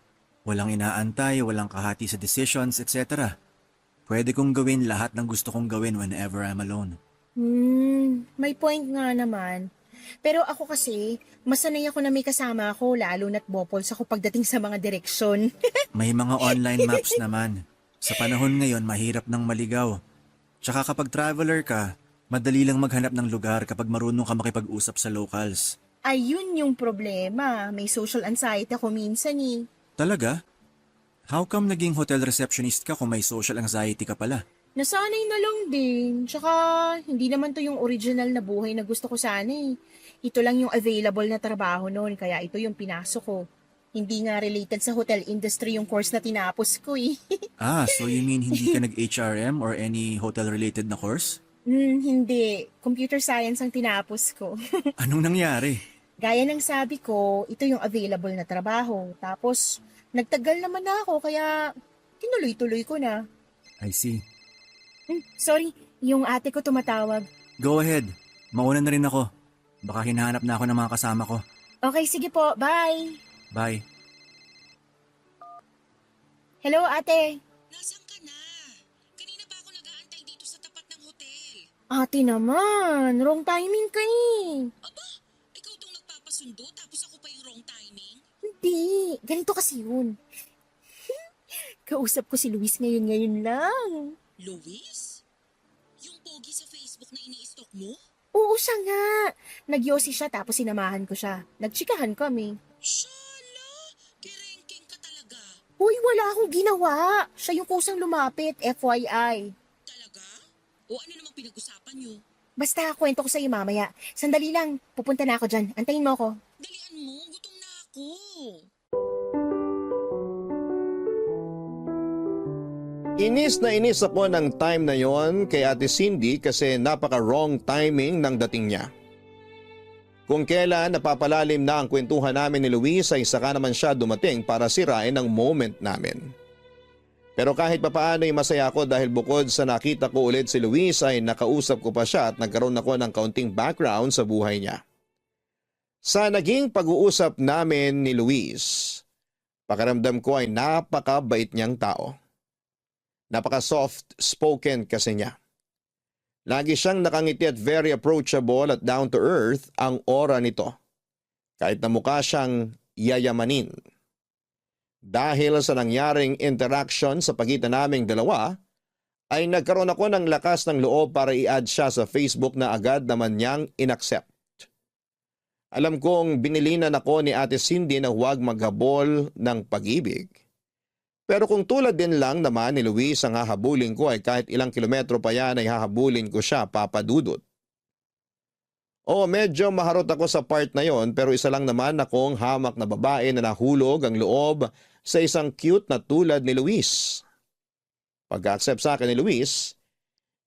Walang inaantay, walang kahati sa decisions, etc. Pwede kong gawin lahat ng gusto kong gawin whenever I'm alone. May point nga naman. Pero ako kasi, masanay ako na may kasama ako, lalo na't bopols ako pagdating sa mga direksyon. May mga online maps naman. Sa panahon ngayon, mahirap nang maligaw. Tsaka kapag traveler ka, madali lang maghanap ng lugar kapag marunong ka makipag-usap sa locals. Ayun yung problema. May social anxiety ako minsan eh. Talaga? How come naging hotel receptionist ka kung may social anxiety ka pala? Nasanay na lang din. Tsaka, hindi naman to yung original na buhay na gusto ko sana eh. Ito lang yung available na trabaho noon, kaya ito yung pinasok ko. Hindi nga related sa hotel industry yung course na tinapos ko eh. So you mean hindi ka nag-HRM or any hotel-related na course? Hindi. Computer science ang tinapos ko. Anong nangyari? Gaya ng sabi ko, ito yung available na trabaho. Tapos, nagtagal naman na ako, kaya tinuloy-tuloy ko na. I see. Sorry, yung ate ko tumatawag. Go ahead. Mauna na rin ako. Baka hinahanap na ako ng mga kasama ko. Okay, sige po. Bye! Bye. Hello, ate. Nasaan ka na? Kanina pa ako nag-aantay dito sa tapat ng hotel. Ate naman, wrong timing ka eh. Aba, ikaw tong nagpapasundo tapos ako pa yung wrong timing? Di, ganito kasi yun. Kausap ko si Luis ngayon lang. Luis? Yung pogi sa Facebook na ini-stalk mo? Oo, siya nga. Nagyosi siya tapos sinamahan ko siya. Nagtsikahan kami. Shala! Kerengking ka talaga. Uy, wala akong ginawa. Siya yung kusang lumapit, FYI. Talaga? O ano namang pinag-usapan nyo? Basta, kwento ko sa'yo mamaya. Sandali lang, pupunta na ako dyan. Antayin mo ako. Dalian mo, gutom na ako. Inis na inis ako ng time na yon kay Ate Cindy kasi napaka-wrong timing ng dating niya. Kung kailan napapalalim na ang kwentuhan namin ni Luis ay saka naman siya dumating para sirain ang moment namin. Pero kahit papaano ay masaya ako dahil bukod sa nakita ko ulit si Luis ay nakausap ko pa siya at nagkaroon ako ng kaunting background sa buhay niya. Sa naging pag-uusap namin ni Luis, pakiramdam ko ay napakabait niyang tao. Napaka-soft spoken kasi niya. Lagi siyang nakangiti at very approachable at down to earth ang aura nito. Kahit na mukha siyang yayamanin. Dahil sa nangyaring interaction sa pagitan naming dalawa, ay nagkaroon ako ng lakas ng loob para i-add siya sa Facebook na agad naman niyang inaccept. Alam kong binilinan ako ni Ate Cindy na huwag maghabol ng pag-ibig. Pero kung tulad din lang naman ni Luis ang hahabulin ko ay kahit ilang kilometro pa yan ay hahabulin ko siya, Papa Dudut. Oo, medyo maharot ako sa part na yon pero isa lang naman akong hamak na babae na nahulog ang loob sa isang cute na tulad ni Luis. Pag-accept sa akin ni Luis,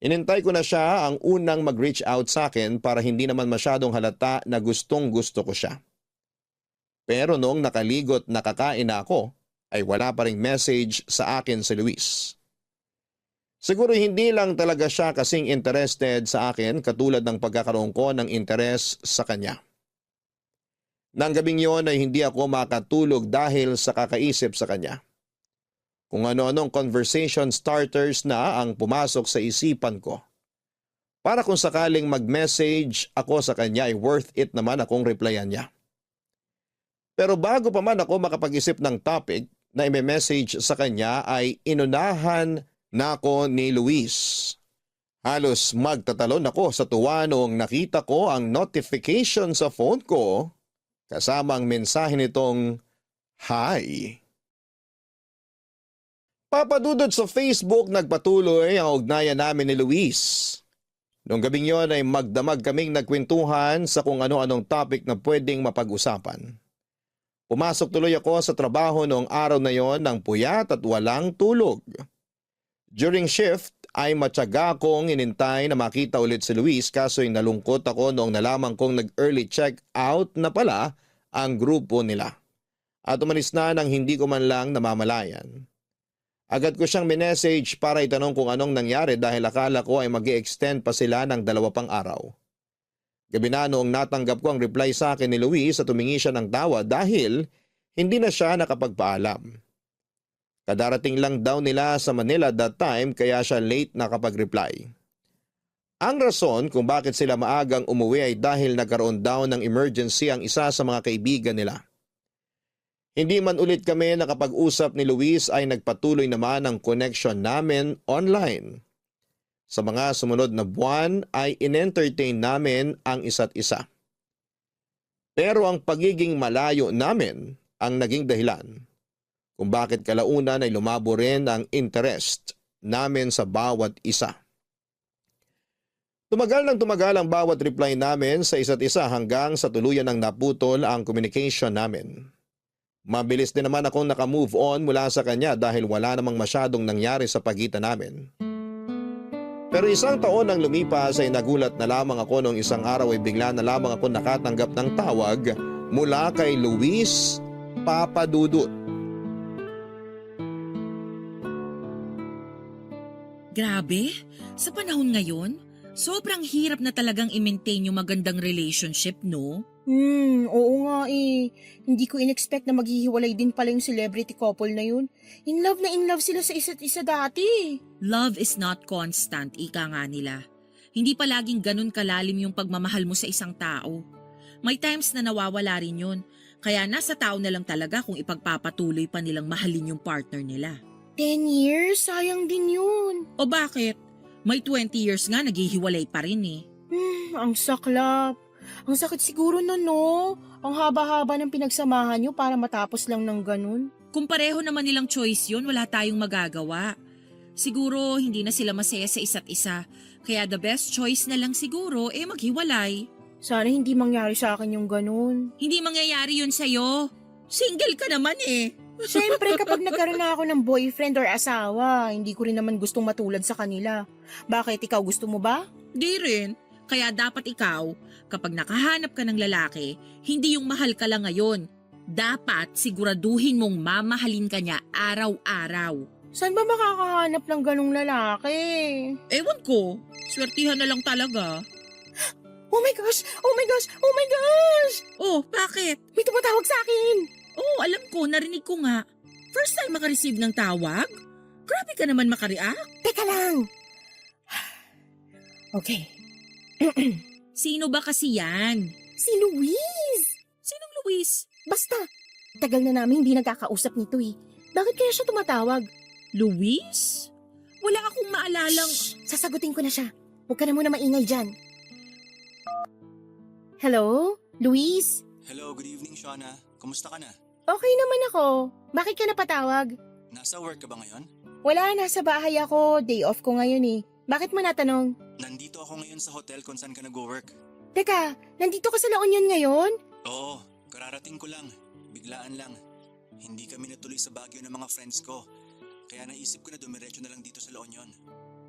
inintay ko na siya ang unang mag-reach out sa akin para hindi naman masyadong halata na gustong gusto ko siya. Pero noong nakaligot na kakain na ako, ay wala pa ring message sa akin si Luis. Siguro hindi lang talaga siya kasing interested sa akin katulad ng pagkakaroon ko ng interes sa kanya. Nang gabing yon ay hindi ako makatulog dahil sa kakaisip sa kanya. Kung ano-anong conversation starters na ang pumasok sa isipan ko. Para kung sakaling mag-message ako sa kanya ay worth it naman akong replyan niya. Pero bago pa man ako makapag-isip ng topic na i-message sa kanya ay inunahan na ako ni Luis. Halos magtatalon ako sa tuwa noong nakita ko ang notification sa phone ko kasama ang mensahe nitong hi. Papadudod sa Facebook nagpatuloy ang ugnayan namin ni Luis. Noong gabing yon ay magdamag kaming nagkwentuhan sa kung ano-anong topic na pwedeng mapag-usapan. Pumasok tuloy ako sa trabaho noong araw na yon ng puyat at walang tulog. During shift ay matyaga akong inintay na makita ulit si Luis kaso'y nalungkot ako noong nalaman kong nag-early check out na pala ang grupo nila. At umalis na nang hindi ko man lang namamalayan. Agad ko siyang minessage para itanong kung anong nangyari dahil akala ko ay mag-i-extend pa sila ng 2 pang araw. Gabi na noong natanggap ko ang reply sa akin ni Luis at tumingi siya ng tawa dahil hindi na siya nakapagpaalam. Kadarating lang daw nila sa Manila that time kaya siya late nakapag-reply. Ang rason kung bakit sila maagang umuwi ay dahil nagkaroon daw ng emergency ang isa sa mga kaibigan nila. Hindi man ulit kami nakapag-usap ni Luis ay nagpatuloy naman ang connection namin online. Sa mga sumunod na buwan ay in-entertain namin ang isa't isa. Pero ang pagiging malayo namin ang naging dahilan kung bakit kalaunan ay lumabo rin ang interest namin sa bawat isa. Tumagal ang bawat reply namin sa isa't isa hanggang sa tuluyan ng naputol ang communication namin. Mabilis din naman akong nakamove on mula sa kanya dahil wala namang masyadong nangyari sa pagitan namin. Pero 1 taon nang lumipas ay nagulat na lamang ako noong isang araw ay bigla na lamang ako nakatanggap ng tawag mula kay Luis Papadudut. Grabe, sa panahon ngayon, sobrang hirap na talagang i-maintain yung magandang relationship, no? Oo nga eh. Hindi ko in-expect na maghihiwalay din pala yung celebrity couple na yun. In love sila sa isa't isa dati. Love is not constant, ika nga nila. Hindi palaging ganun kalalim yung pagmamahal mo sa isang tao. May times na nawawala rin yun. Kaya nasa tao na lang talaga kung ipagpapatuloy pa nilang mahalin yung partner nila. 10 years? Sayang din yun. O bakit? May 20 years nga naghihiwalay pa rin eh. Ang saklap. Ang sakit siguro nun, no? Ang haba-haba ng pinagsamahan nyo para matapos lang ng ganun. Kung pareho naman nilang choice yun, wala tayong magagawa. Siguro hindi na sila masaya sa isa't isa. Kaya the best choice na lang siguro maghiwalay. Sana hindi mangyari sa akin yung ganun. Hindi mangyayari yun sa'yo. Single ka naman eh. Siyempre, kapag nagkaroon na ako ng boyfriend or asawa, hindi ko rin naman gustong matulad sa kanila. Bakit? Ikaw gusto mo ba? Di rin. Kaya dapat ikaw, kapag nakahanap ka ng lalaki, hindi yung mahal ka lang ngayon. Dapat siguraduhin mong mamahalin ka niya araw-araw. Saan ba makakahanap ng ganung lalaki? Ewan ko, swertihan na lang talaga. Oh my gosh! Oh my gosh! Oh my gosh! Oh, bakit? May tumatawag sa akin! Oh, alam ko, narinig ko nga. First time makareceive ng tawag? Grabe ka naman makareact. Teka lang! Okay. Sino ba kasi yan? Si Luis! Sinong Luis? Basta, tagal na namin hindi nagkakausap nito eh. Bakit kaya siya tumatawag? Luis? Wala akong maalalang... Shh! Sasagutin ko na siya. Huwag ka na muna maingay dyan. Hello? Luis? Hello, good evening, Shauna. Kumusta ka na? Okay naman ako. Bakit ka napatawag? Nasa work ka ba ngayon? Wala, nasa bahay ako. Day off ko ngayon eh. Bakit mo natanong? Nandito ako ngayon sa hotel kung saan ka nag-work. Teka, nandito ka sa La Union ngayon? Oo, kararating ko lang. Biglaan lang. Hindi kami natuloy sa Baguio ng mga friends ko. Kaya naisip ko na dumiretso na lang dito sa La Union.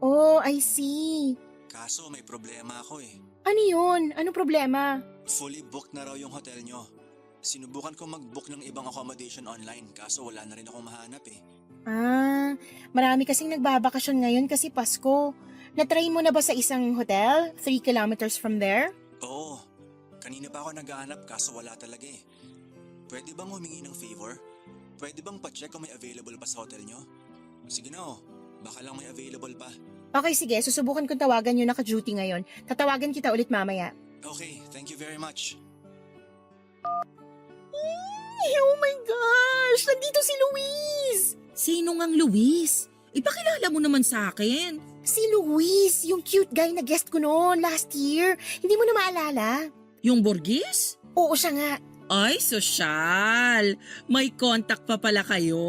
Oh, I see. Kaso may problema ako eh. Ano yun? Anong problema? Fully booked na raw yung hotel nyo. Sinubukan ko mag-book ng ibang accommodation online kaso wala na rin akong mahanap eh. Marami kasing nagbabakasyon ngayon kasi Pasko. Natry mo na ba sa isang hotel? 3 kilometers from there? Oo, kanina pa ako naghahanap kaso wala talaga eh. Pwede bang humingi ng favor? Pwede bang pa-check kung may available pa sa hotel nyo? Sige na oh, baka lang may available pa. Okay, sige. Susubukan kong tawagan yung naka-duty ngayon. Tatawagan kita ulit mamaya. Okay, thank you very much. Oh my gosh! Nandito si Luis! Sino ngang Luis? Ipakilala mo naman sa akin. Si Luis, yung cute guy na guest ko noon last year. Hindi mo na maalala? Yung Borgis? Oo, siya nga. Ay, sosyal. May contact pa pala kayo.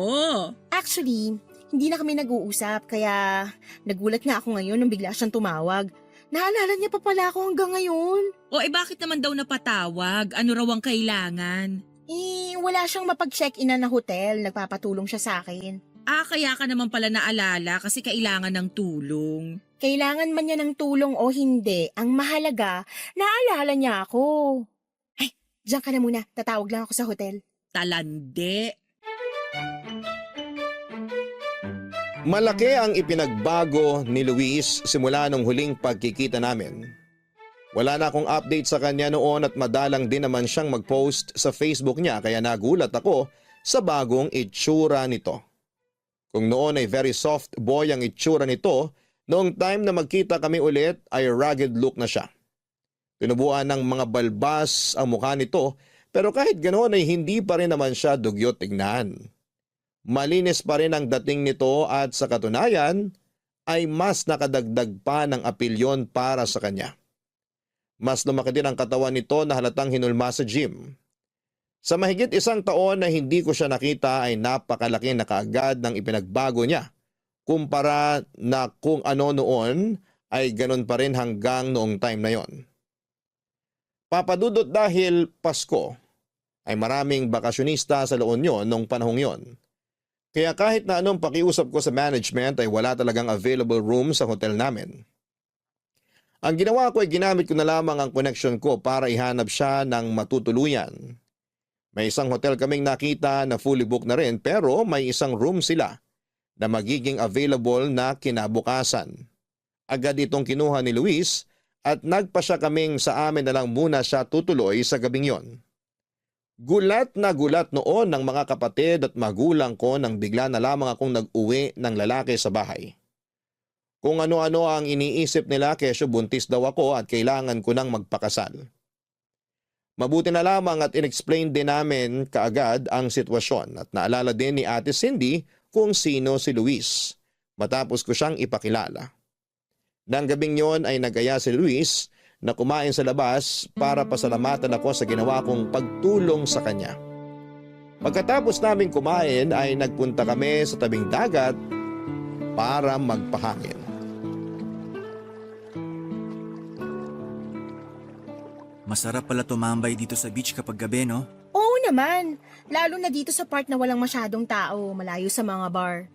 Actually, hindi na kami nag-uusap kaya nagulat nga ako ngayon nung bigla siyang tumawag. Naalala niya pa pala ako hanggang ngayon. O bakit naman daw napatawag? Ano raw ang kailangan? Wala siyang mapag-check-in na hotel. Nagpapatulong siya sa akin. Kaya ka naman pala naalala kasi kailangan ng tulong. Kailangan man niya ng tulong o hindi, ang mahalaga, naalala niya ako. Ay, diyan ka na muna. Tatawag lang ako sa hotel. Talande. Malaki ang ipinagbago ni Luis simula nung huling pagkikita namin. Wala na akong update sa kanya noon at madalang din naman siyang mag-post sa Facebook niya kaya nagulat ako sa bagong itsura nito. Kung noon ay very soft boy ang itsura nito, noong time na magkita kami ulit ay rugged look na siya. Tinubuan ng mga balbas ang mukha nito pero kahit ganoon ay hindi pa rin naman siya dugyot tignan. Malinis pa rin ang dating nito at sa katunayan ay mas nakadagdag pa ng apelyon para sa kanya. Mas lumaki din ang katawan nito na halatang hinulma sa gym. Sa mahigit 1 taon na hindi ko siya nakita ay napakalaki na kaagad ng ipinagbago niya. Kumpara na kung ano noon ay ganun pa rin hanggang noong time na yon. Papadudot dahil Pasko ay maraming bakasyonista sa La Union noong panahong yon. Kaya kahit na anong pakiusap ko sa management ay wala talagang available room sa hotel namin. Ang ginawa ko ay ginamit ko na lamang ang connection ko para ihanap siya ng matutuluyan. May isang hotel kaming nakita na fully booked na rin pero may isang room sila na magiging available na kinabukasan. Agad itong kinuha ni Luis at nagpa siya kaming sa amin na lang muna siya tutuloy sa gabing yon. Gulat na gulat noon ng mga kapatid at magulang ko nang bigla na lamang akong nag-uwi ng lalaki sa bahay. Kung ano-ano ang iniisip nila kesyo buntis daw ako at kailangan ko nang magpakasal. Mabuti na lamang at inexplain din namin kaagad ang sitwasyon at naalala din ni Ate Cindy kung sino si Luis matapos ko siyang ipakilala. Nang gabing yon ay nagaya si Luis na kumain sa labas para pasalamatan ako sa ginawa kong pagtulong sa kanya. Pagkatapos namin kumain ay nagpunta kami sa tabing dagat para magpahangin. Masarap pala tumambay dito sa beach kapag gabi, no? Oo naman, lalo na dito sa part na walang masyadong tao, malayo sa mga bar.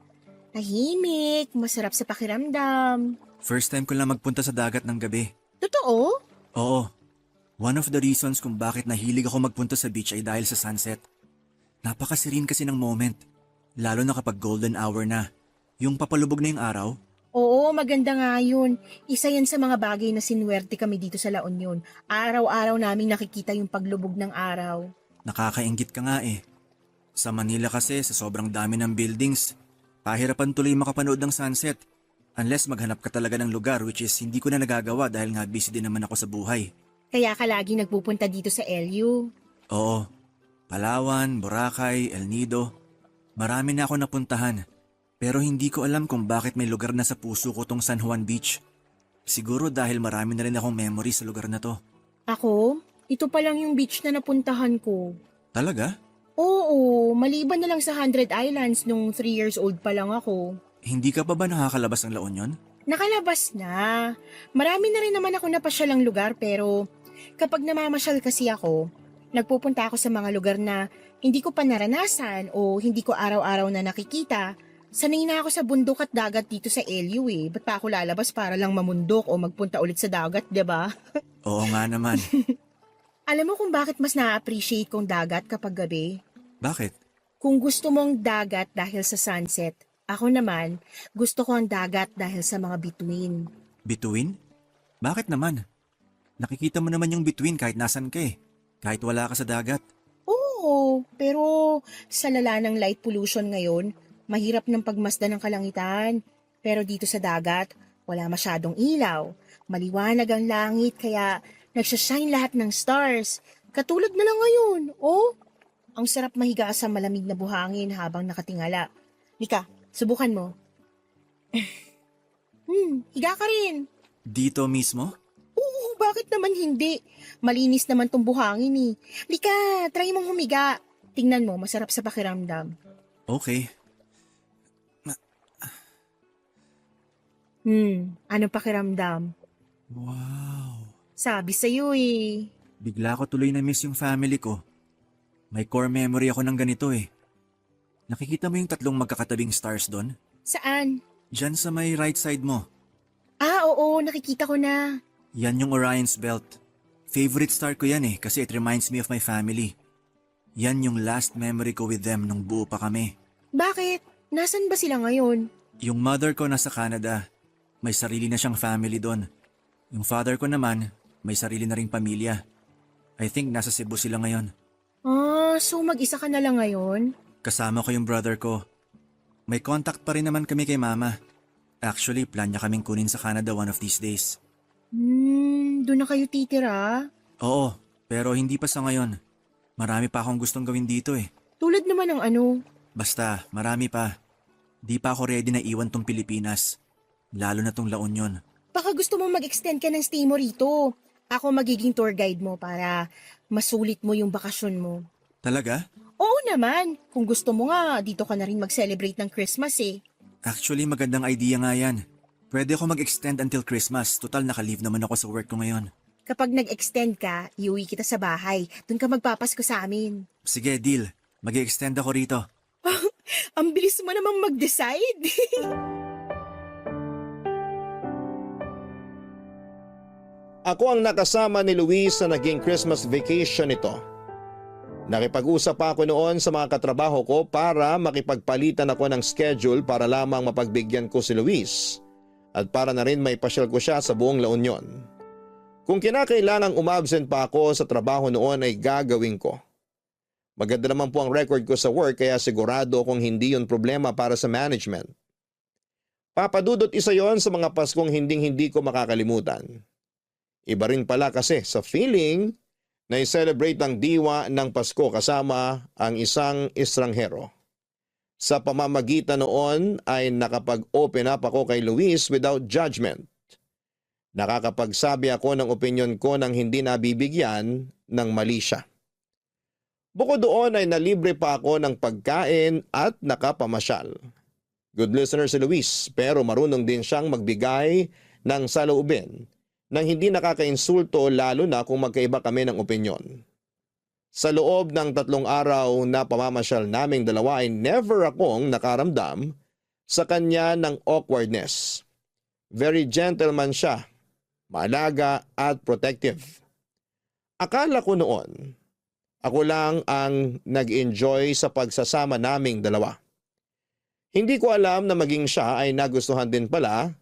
Tahimik, masarap sa pakiramdam. First time ko lang magpunta sa dagat ng gabi. Totoo? Oo. One of the reasons kung bakit nahilig ako magpunta sa beach ay dahil sa sunset. Napakasirin kasi ng moment. Lalo na kapag golden hour na. Yung papalubog na yung araw. Oo, maganda nga yun. Isa yan sa mga bagay na sinuwerte kami dito sa La Union. Araw-araw naming nakikita yung paglubog ng araw. Nakakainggit ka nga eh. Sa Manila kasi, sa sobrang dami ng buildings, pahirapan tuloy makapanood ng sunset. Unless maghanap ka talaga ng lugar, which is hindi ko na nagagawa dahil nga busy din naman ako sa buhay. Kaya ka lagi nagpupunta dito sa LU. Oo. Palawan, Boracay, El Nido. Marami na ako napuntahan. Pero hindi ko alam kung bakit may lugar na sa puso ko tong San Juan Beach. Siguro dahil marami na rin akong memory sa lugar na to. Ako? Ito pa lang yung beach na napuntahan ko. Talaga? Oo, maliban na lang sa 100 Islands nung 3 years old pa lang ako. Hindi ka pa ba nakakalabas ng La Union? Nakalabas na. Marami na rin naman ako napasyalang lugar pero kapag namamasyal kasi ako, nagpupunta ako sa mga lugar na hindi ko pa naranasan o hindi ko araw-araw na nakikita. Sanay na ako sa bundok at dagat dito sa LU eh. Ba't pa ako lalabas para lang mamundok o magpunta ulit sa dagat, 'di ba? Oo nga naman. Alam mo kung bakit mas na-appreciate kong dagat kapag gabi? Bakit? Kung gusto mong dagat dahil sa sunset, ako naman gusto ko ang dagat dahil sa mga bituin. Bituin? Bakit naman? Nakikita mo naman yung bituin kahit nasan ka eh. Kahit wala ka sa dagat. Oo, pero sa lala ng light pollution ngayon, mahirap ng pagmasdan ng kalangitan. Pero dito sa dagat, wala masyadong ilaw. Maliwanag ang langit kaya nagsashine lahat ng stars. Katulad na lang ngayon, oh. Ang sarap mahiga sa malamig na buhangin habang nakatingala. Mika, subukan mo. Higa ka rin. Dito mismo? Oo, bakit naman hindi? Malinis naman tong buhangin eh. Lika, try mong humiga. Tingnan mo, masarap sa pakiramdam. Okay. Ano pakiramdam? Wow. Sabi sa'yo eh. Bigla ko tuloy na miss yung family ko. May core memory ako ng ganito eh. Nakikita mo yung tatlong magkakatabing stars doon? Saan? Diyan sa may right side mo. Ah, oo, nakikita ko na. Yan yung Orion's Belt. Favorite star ko yan eh kasi it reminds me of my family. Yan yung last memory ko with them nung buo pa kami. Bakit? Nasaan ba sila ngayon? Yung mother ko nasa Canada. May sarili na siyang family doon. Yung father ko naman, may sarili na ring pamilya. I think nasa Cebu sila ngayon. Ah, so mag-isa ka na lang ngayon? Kasama ko yung brother ko. May contact pa rin naman kami kay mama. Actually, plan niya kaming kunin sa Canada one of these days. Doon na kayo titira? Oo, pero hindi pa sa ngayon. Marami pa akong gustong gawin dito eh. Tulad naman ng ano? Basta, marami pa. Di pa ako ready na iwan tong Pilipinas. Lalo na tong La Union. Baka gusto mong mag-extend ka ng stay mo rito. Ako magiging tour guide mo para masulit mo yung bakasyon mo. Talaga? Oo naman. Kung gusto mo nga, dito ka na rin mag-celebrate ng Christmas eh. Actually, magandang idea nga yan. Pwede ako mag-extend until Christmas. Total, naka-leave naman ako sa work ko ngayon. Kapag nag-extend ka, iuwi kita sa bahay. Doon ka magpapasko sa amin. Sige, deal. Mag-extend ako rito. Ang bilis mo namang mag-decide. Ako ang nakasama ni Luis sa naging Christmas vacation nito. Nakipag-usap pa ako noon sa mga katrabaho ko para makipagpalitan ako ng schedule para lamang mapagbigyan ko si Luis at para na rin may pasyal ko siya sa buong La Union. Kung kinakailangang umabsent pa ako sa trabaho noon ay gagawin ko. Maganda naman po ang record ko sa work kaya sigurado kung hindi yun problema para sa management. Papadudot isa yon sa mga Paskong hinding-hindi ko makakalimutan. Iba rin pala kasi sa feeling na i-celebrate ang diwa ng Pasko kasama ang isang estranghero. Sa pamamagitan noon ay nakapag-open up ako kay Luis without judgment. Nakakapagsabi ako ng opinyon ko nang hindi nabibigyan ng mali siya. Bukod doon ay nalibre pa ako ng pagkain at nakapamasyal. Good listener si Luis, pero marunong din siyang magbigay ng saloobin nang hindi nakakainsulto, lalo na kung magkaiba kami ng opinyon. Sa loob ng 3 araw na pamamasyal naming dalawa ay never akong nakaramdam sa kanya ng awkwardness. Very gentleman siya, maalaga at protective. Akala ko noon, ako lang ang nag-enjoy sa pagsasama naming dalawa. Hindi ko alam na maging siya ay nagustuhan din pala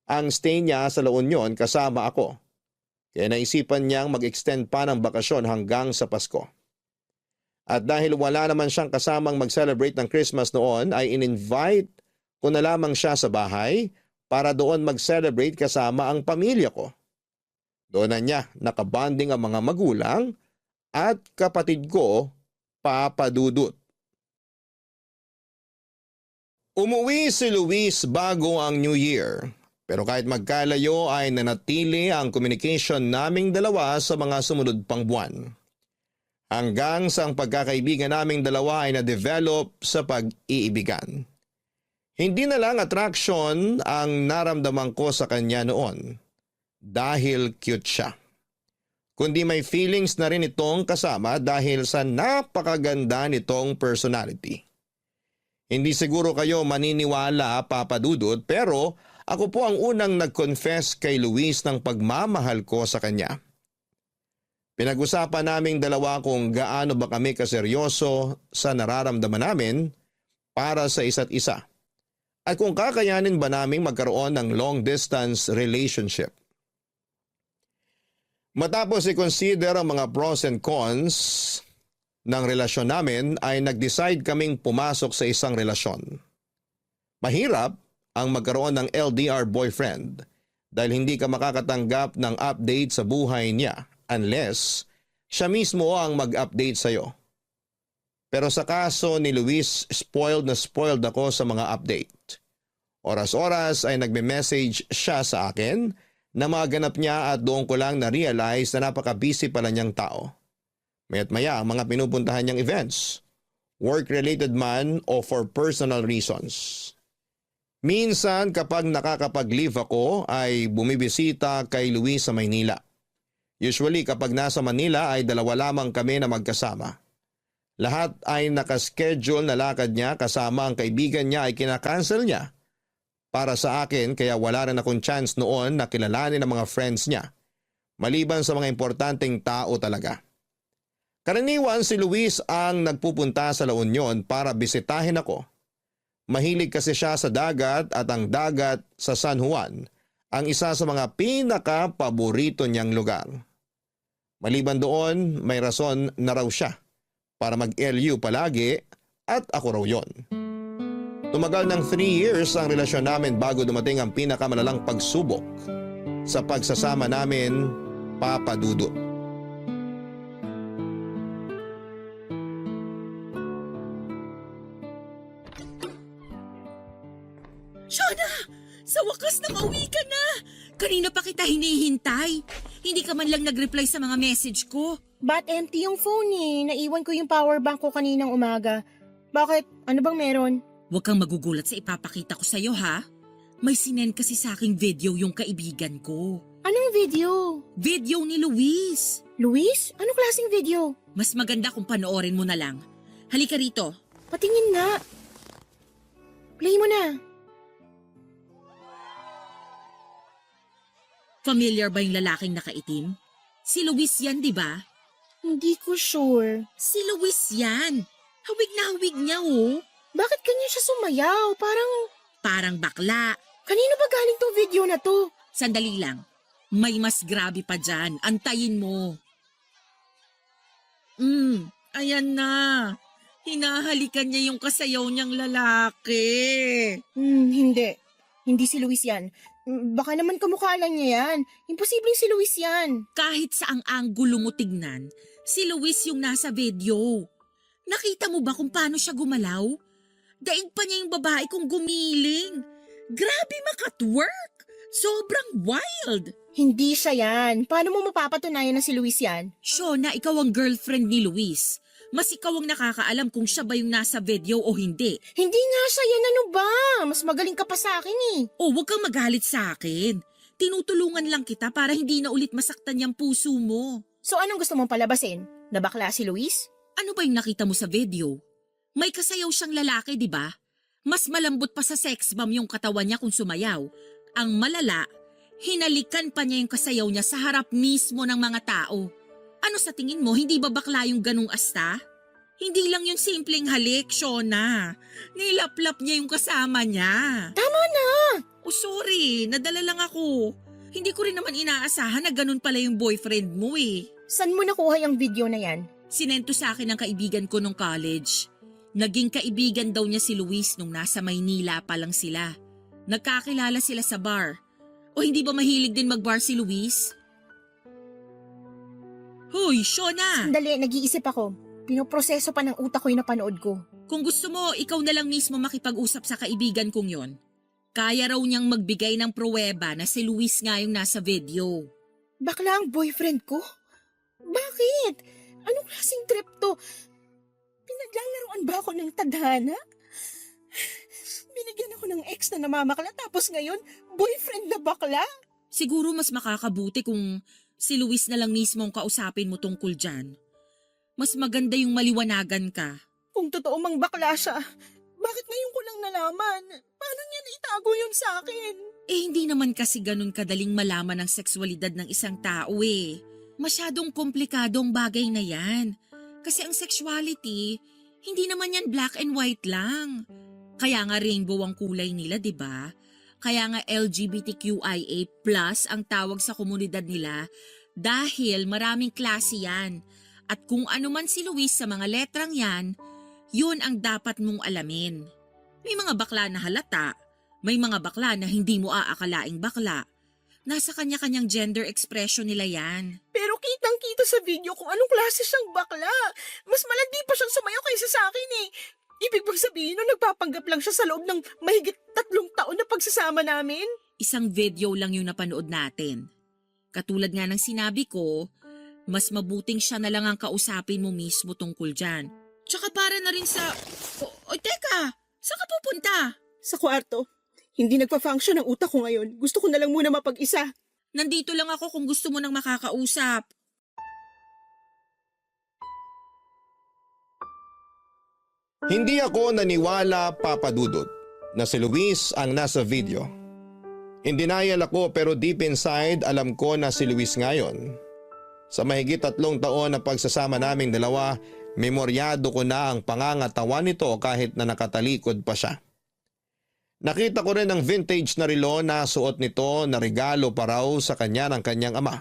ang stay niya sa La Union kasama ako. Kaya naisipan niyang mag-extend pa ng bakasyon hanggang sa Pasko. At dahil wala naman siyang kasamang mag-celebrate ng Christmas noon, ay in-invite ko na lamang siya sa bahay para doon mag-celebrate kasama ang pamilya ko. Doon na niya nakabanding ang mga magulang at kapatid ko, Papa Dudut. Umuwi si Luis bago ang New Year. Pero kahit magkalayo ay nanatili ang communication naming dalawa sa mga sumunod pang buwan. Hanggang sa ang pagkakaibigan naming dalawa ay na-develop sa pag-iibigan. Hindi na lang attraction ang naramdaman ko sa kanya noon dahil cute siya. Kundi may feelings na rin itong kasama dahil sa napakaganda nitong personality. Hindi siguro kayo maniniwala, Papa Dudut, pero ako po ang unang nag-confess kay Luis ng pagmamahal ko sa kanya. Pinag-usapan naming dalawa kung gaano ba kami kaseryoso sa nararamdaman namin para sa isa't isa. At kung kakayanin ba naming magkaroon ng long-distance relationship. Matapos i-consider ang mga pros and cons ng relasyon namin ay nag-decide kaming pumasok sa isang relasyon. Mahirap ang magkaroon ng LDR boyfriend dahil hindi ka makakatanggap ng update sa buhay niya unless siya mismo ang mag-update sa'yo. Pero sa kaso ni Luis, spoiled na spoiled ako sa mga update. Oras-oras ay nagme-message siya sa akin na mga ganap niya at doon ko lang na-realize na napaka-busy pala niyang tao. Maya't maya ang mga pinupuntahan niyang events, work-related man o for personal reasons. Minsan kapag nakakapag-leave ako ay bumibisita kay Luis sa Maynila. Usually kapag nasa Manila ay 2 lamang kami na magkasama. Lahat ay nakaschedule na lakad niya kasama ang kaibigan niya ay kinakancel niya. Para sa akin kaya wala rin akong chance noon na kilalanin ang mga friends niya. Maliban sa mga importanteng tao talaga. Karaniwan si Luis ang nagpupunta sa La Union para bisitahin ako. Mahilig kasi siya sa dagat at ang dagat sa San Juan ang isa sa mga pinaka-paborito niyang lugar. Maliban doon, may rason na raw siya para mag-LU palagi at ako raw yon. Tumagal ng 3 years ang relasyon namin bago dumating ang pinakamalalang pagsubok sa pagsasama namin, Papa Dudut. Shona! Sa wakas nakauwi ka na! Kanina pa kita hinihintay. Hindi ka man lang nag-reply sa mga message ko. But empty yung phone eh. Naiwan ko yung power bank ko kaninang umaga. Bakit? Ano bang meron? Huwag kang magugulat sa ipapakita ko sa'yo ha. May sinend kasi sa aking video yung kaibigan ko. Anong video? Video ni Luis. Luis? Anong klaseng video? Mas maganda kung panoorin mo na lang. Halika rito. Patingin nga. Play mo na. Familiar ba yung lalaking nakaitim? Si Luis yan, di ba? Hindi ko sure. Si Luis yan. Hawig na hawig niya oh. Bakit kanya siya sumayaw? Parang bakla. Kanino ba galing tong video na to? Sandali lang. May mas grabe pa dyan. Antayin mo. Ayan na. Hinahalikan niya yung kasayaw niyang lalaki. Hindi. Hindi si Luis yan. Baka naman kamukha lang niya yan. Imposibleng si Luis yan. Kahit sa ang anggulo mo tignan, si Luis yung nasa video. Nakita mo ba kung paano siya gumalaw? Daig pa niya yung babae kung gumiling. Grabe makatwork! Sobrang wild! Hindi siya yan. Paano mo mapapatunayan na si Luis yan? Shona, ikaw ang girlfriend ni Luis. Mas ikaw ang nakakaalam kung siya ba yung nasa video o hindi. Hindi nga siya yan, ano ba? Mas magaling ka pa sa akin eh. O huwag kang magalit sa akin. Tinutulungan lang kita para hindi na ulit masaktan yung puso mo. So anong gusto mong palabasin? Na bakla si Luis? Ano ba yung nakita mo sa video? May kasayaw siyang lalaki, di ba? Mas malambot pa sa sex bomb yung katawan niya kung sumayaw. Ang malala, hinalikan pa niya yung kasayaw niya sa harap mismo ng mga tao. Ano sa tingin mo, hindi ba bakla yung ganung asta? Hindi lang yung simpleng halik, Shona. Nilaplap niya yung kasama niya. Tama na! Oh sorry, nadala lang ako. Hindi ko rin naman inaasahan na ganun pala yung boyfriend mo eh. Saan mo nakuha yung video na yan? Sinento sa akin ng kaibigan ko nung college. Naging kaibigan daw niya si Luis nung nasa Maynila pa lang sila. Nagkakilala sila sa bar. O hindi ba mahilig din mag-bar si Luis? Hoy, Shona! Sandali, nag-iisip ako. Pinoproseso pa ng utak ko yung napanood ko. Kung gusto mo, ikaw na lang mismo makipag-usap sa kaibigan kong yon. Kaya raw niyang magbigay ng pruweba na si Luis nga yung nasa video. Bakla ang boyfriend ko? Bakit? Anong klaseng trip to? Pinaglalaroan ba ako ng tadhana? Binigyan ako ng ex na namamakla tapos ngayon, boyfriend na bakla? Siguro mas makakabuti kung si Luis na lang mismo ang kausapin mo tungkol dyan. Mas maganda yung maliwanagan ka. Kung totoo mang bakla siya, bakit ngayon ko lang nalaman? Paano niya naitago yun sa akin? Eh hindi naman kasi ganun kadaling malaman ang sexualidad ng isang tao eh. Masyadong komplikadong bagay na yan. Kasi ang sexuality, hindi naman yan black and white lang. Kaya nga rainbow ang kulay nila, di ba? Kaya nga LGBTQIA+ ang tawag sa komunidad nila dahil maraming klase yan. At kung ano man si Luis sa mga letrang yan, yun ang dapat mong alamin. May mga bakla na halata, may mga bakla na hindi mo aakalaing bakla. Nasa kanya-kanyang gender expression nila yan. Pero kitang-kita sa video kung anong klase siyang bakla. Mas malandi pa siyang sumayaw kaysa sa akin eh. Ibig bang sabihin nung nagpapanggap lang siya sa loob ng mahigit 3 taon na pagsasama namin? Isang video lang yung napanood natin. Katulad nga ng sinabi ko, mas mabuting siya na lang ang kausapin mo mismo tungkol dyan. Tsaka para na rin sa... O teka, saan ka pupunta? Sa kwarto. Hindi nagpa-function ang utak ko ngayon. Gusto ko na lang muna mapag-isa. Nandito lang ako kung gusto mo nang makakausap. Hindi ako naniwala, Papa Dudut, na si Luis ang nasa video. In denial ako pero deep inside alam ko na si Luis ngayon. Sa mahigit 3 taon na pagsasama naming dalawa, memoryado ko na ang pangangatawan nito kahit na nakatalikod pa siya. Nakita ko rin ang vintage na relo na suot nito na regalo pa raw sa kanya ng kanyang ama.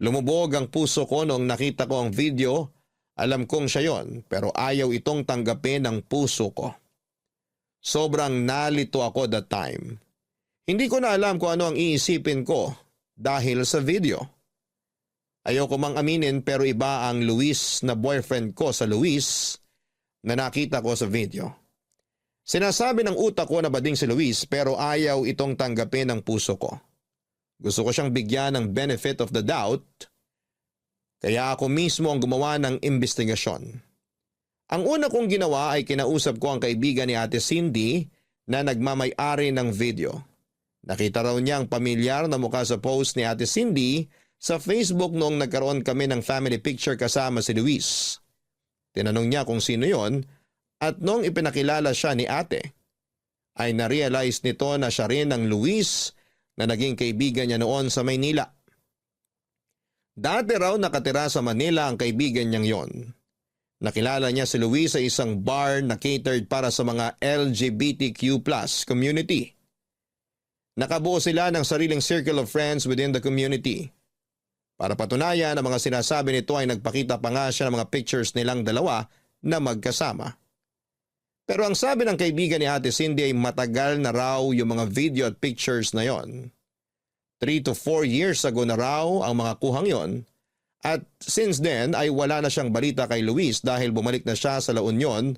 Lumubog ang puso ko noong nakita ko ang video. Alam kong siya yon pero ayaw itong tanggapin ng puso ko. Sobrang nalito ako that time. Hindi ko na alam kung ano ang iisipin ko dahil sa video. Ayoko mang aminin pero iba ang Luis na boyfriend ko sa Luis na nakita ko sa video. Sinasabi ng utak ko na bading si Luis pero ayaw itong tanggapin ng puso ko. Gusto ko siyang bigyan ng benefit of the doubt. Kaya ako mismo ang gumawa ng investigasyon. Ang una kong ginawa ay kinausap ko ang kaibigan ni Ate Cindy na nagmamay-ari ng video. Nakita raw niya ang pamilyar na mukha sa post ni Ate Cindy sa Facebook noong nagkaroon kami ng family picture kasama si Luis. Tinanong niya kung sino yon at noong ipinakilala siya ni Ate, ay na-realize nito na siya rin ang Luis na naging kaibigan niya noon sa Maynila. Dati raw nakatira sa Manila ang kaibigan niyang yon. Nakilala niya si Luis sa isang bar na catered para sa mga LGBTQ+ community. Nakabuo sila ng sariling circle of friends within the community. Para patunayan ang mga sinasabi nito ay nagpakita pa nga siya ng mga pictures nilang dalawa na magkasama. Pero ang sabi ng kaibigan ni Ate Cindy ay matagal na raw yung mga video at pictures na yon. 3 to 4 years ago na raw ang mga kuhang yon. At since then ay wala na siyang balita kay Luis dahil bumalik na siya sa La Union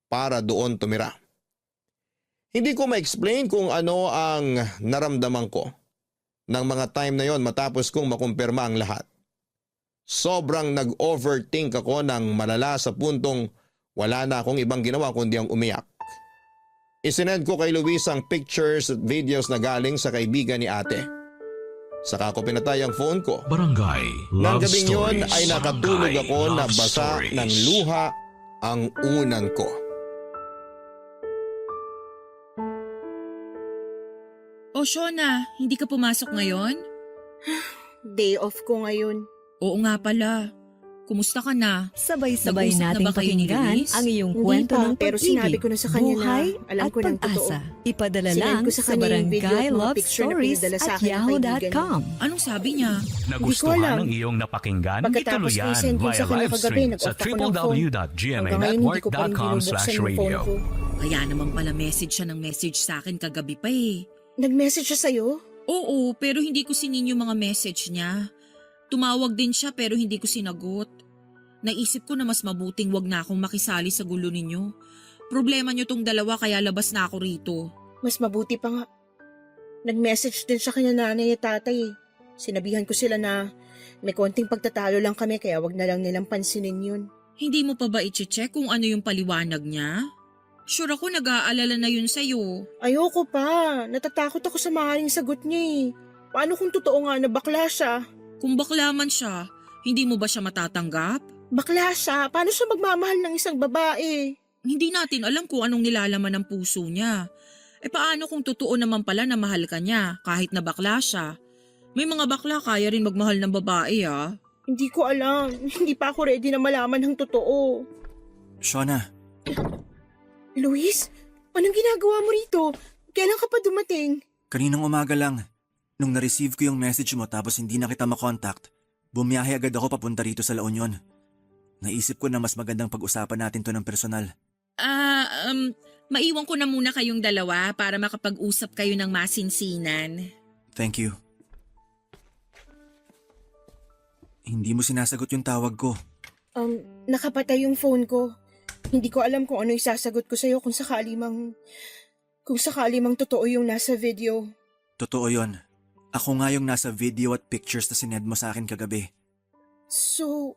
para doon tumira. Hindi ko ma-explain kung ano ang naramdaman ko ng mga time na yon matapos kong makumpirma ang lahat. Sobrang nag-overthink ako ng malala sa puntong wala na akong ibang ginawa kundi ang umiyak. Isinend ko kay Luis ang pictures at videos na galing sa kaibigan ni ate. Saka ko pinatay ang phone ko. Barangay Nang Love gabing yun Stories. ay nakatulog Barangay ako na Love basa Stories. ng luha ang unan ko. O Shona, hindi ka pumasok ngayon? Day off ko ngayon. Oo nga pala. Kumusta ka na? Sabay-sabay Nag-usap na nating ba kayo ni pakinggan Luis? ang iyong Hindi kwento pa, ng pero pag-ibig, sinabi ko na sa kanya na buhay alam at ko ng totoo. pag-asa. Ipadala Sinend lang ko sa sa kanya yung video at barangay mga love picture na stories pinadala sa at akin ng kaibigan yahoo.com. Anong sabi niya? Nagustuhan alam. ng iyong napakinggan? Pagkatapos Ituloy ko yan i-send yun via sa kanya live kagabi, stream sa nag-off ako ng phone. Hanggang ngayon hindi ko pa rin binubuksan yung phone www.gmanetwork.com/radio. ko. Kaya naman pala message siya ng message sa akin kagabi pa eh. Nag-message siya sa'yo? Oo, pero hindi ko sinin yung mga message niya. Tumawag din siya pero hindi ko sinagot. Naisip ko na mas mabuting wag na akong makisali sa gulo ninyo. Problema nyo tong dalawa kaya labas na ako rito. Mas mabuti pa nga. Nag-message din siya kanya nanay at tatay. Sinabihan ko sila na may konting pagtatalo lang kami kaya wag na lang nilang pansinin yun. Hindi mo pa ba i-check kung ano yung paliwanag niya? Sure ako nag-aalala na yun sa'yo. Ayoko pa. Natatakot ako sa maaaring sagot niya eh. Paano kung totoo nga na bakla siya? Kung bakla man siya, hindi mo ba siya matatanggap? Bakla siya? Paano siya magmamahal ng isang babae? Hindi natin alam kung anong nilalaman ng puso niya. E paano kung totoo naman pala na mahal ka niya kahit na bakla siya? May mga bakla kaya rin magmahal ng babae ah. Hindi ko alam. Hindi pa ako ready na malaman ng totoo. Shona, Luis, anong ginagawa mo rito? Kailan ka pa dumating? kaninang umaga lang, nung na-receive ko yung message mo tapos hindi na kita makontakt, bumiyahe agad ako papunta rito sa La Union. Naisip ko na mas magandang pag-usapan natin to ng personal. Maiwan ko na muna kayong dalawa para makapag-usap kayo ng masinsinan. Thank you. Hindi mo sinasagot yung tawag ko. Nakapatay yung phone ko. Hindi ko alam kung ano isasagot ko sa'yo kung sakali mang totoo yung nasa video. Totoo yon. Ako nga yung nasa video at pictures na sinend mo sa akin kagabi. So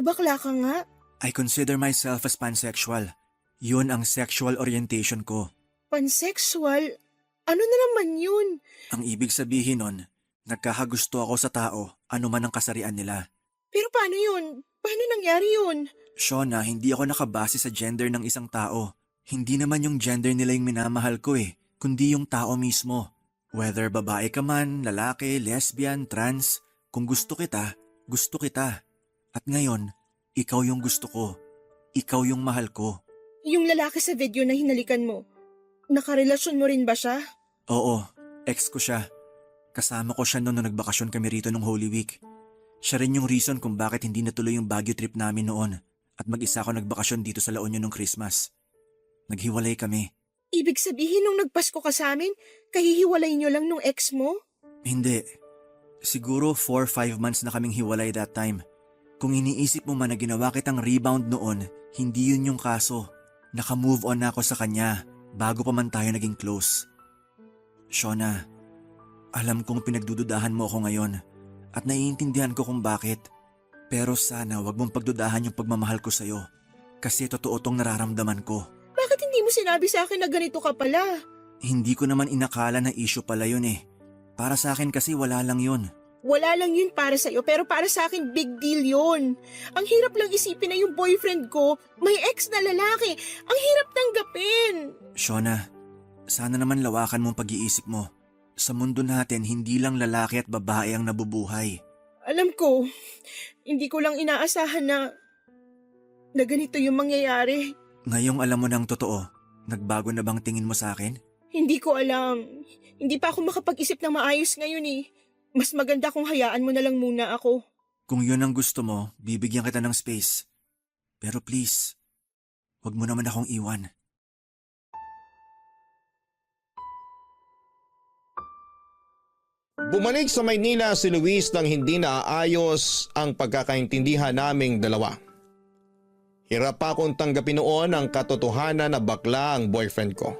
bakla ka nga? I consider myself as pansexual. Yun ang sexual orientation ko. Pansexual? Ano na naman yun? Ang ibig sabihin nun, nagkakagusto ako sa tao, ano man ang kasarian nila. Pero paano yun? Paano nangyari yun? Shona, hindi ako nakabase sa gender ng isang tao. Hindi naman yung gender nila yung minamahal ko kundi yung tao mismo. Whether babae ka man, lalaki, lesbian, trans, kung gusto kita, gusto kita. At ngayon, ikaw yung gusto ko. Ikaw yung mahal ko. Yung lalaki sa video na hinalikan mo, nakarelasyon mo rin ba siya? Oo, ex ko siya. Kasama ko siya noon nung nagbakasyon kami rito nung Holy Week. Siya rin yung reason kung bakit hindi natuloy yung Baguio trip namin noon at mag-isa ako nagbakasyon dito sa La Union nung Christmas. Naghiwalay kami. Ibig sabihin nung nagpasko ka sa amin, kahihiwalay nyo lang nung ex mo? Hindi. Siguro 4-5 months na kaming hiwalay that time. Kung iniisip mo man na ginawa kitang rebound noon, hindi yun yung kaso. Naka-move on na ako sa kanya bago pa man tayo naging close. Shona, alam kong pinagdududahan mo ako ngayon at naiintindihan ko kung bakit. Pero sana wag mong pagdudahan yung pagmamahal ko sa'yo kasi totoo tong nararamdaman ko. Bakit hindi mo sinabi sa akin na ganito ka pala? Hindi ko naman inakala na issue pala yun Para sa akin kasi wala lang yun. Wala lang yun para sa'yo, pero para sa akin big deal yun. Ang hirap lang isipin na yung boyfriend ko may ex na lalaki. Ang hirap tanggapin. Shona, sana naman lawakan mong pag-iisip mo. Sa mundo natin, hindi lang lalaki at babae ang nabubuhay. Alam ko, hindi ko lang inaasahan na ganito yung mangyayari. Ngayong alam mo ng totoo, nagbago na bang tingin mo sa akin? Hindi ko alam. Hindi pa ako makapag-isip ng maayos ngayon Mas maganda kung hayaan mo na lang muna ako. Kung yun ang gusto mo, bibigyan kita ng space. Pero please, Huwag mo naman akong iwan. Bumalik sa Maynila si Luis nang hindi naaayos ang pagkakaintindihan naming dalawa. Hirap pa akong tanggapin noon ang katotohanan na bakla ang boyfriend ko.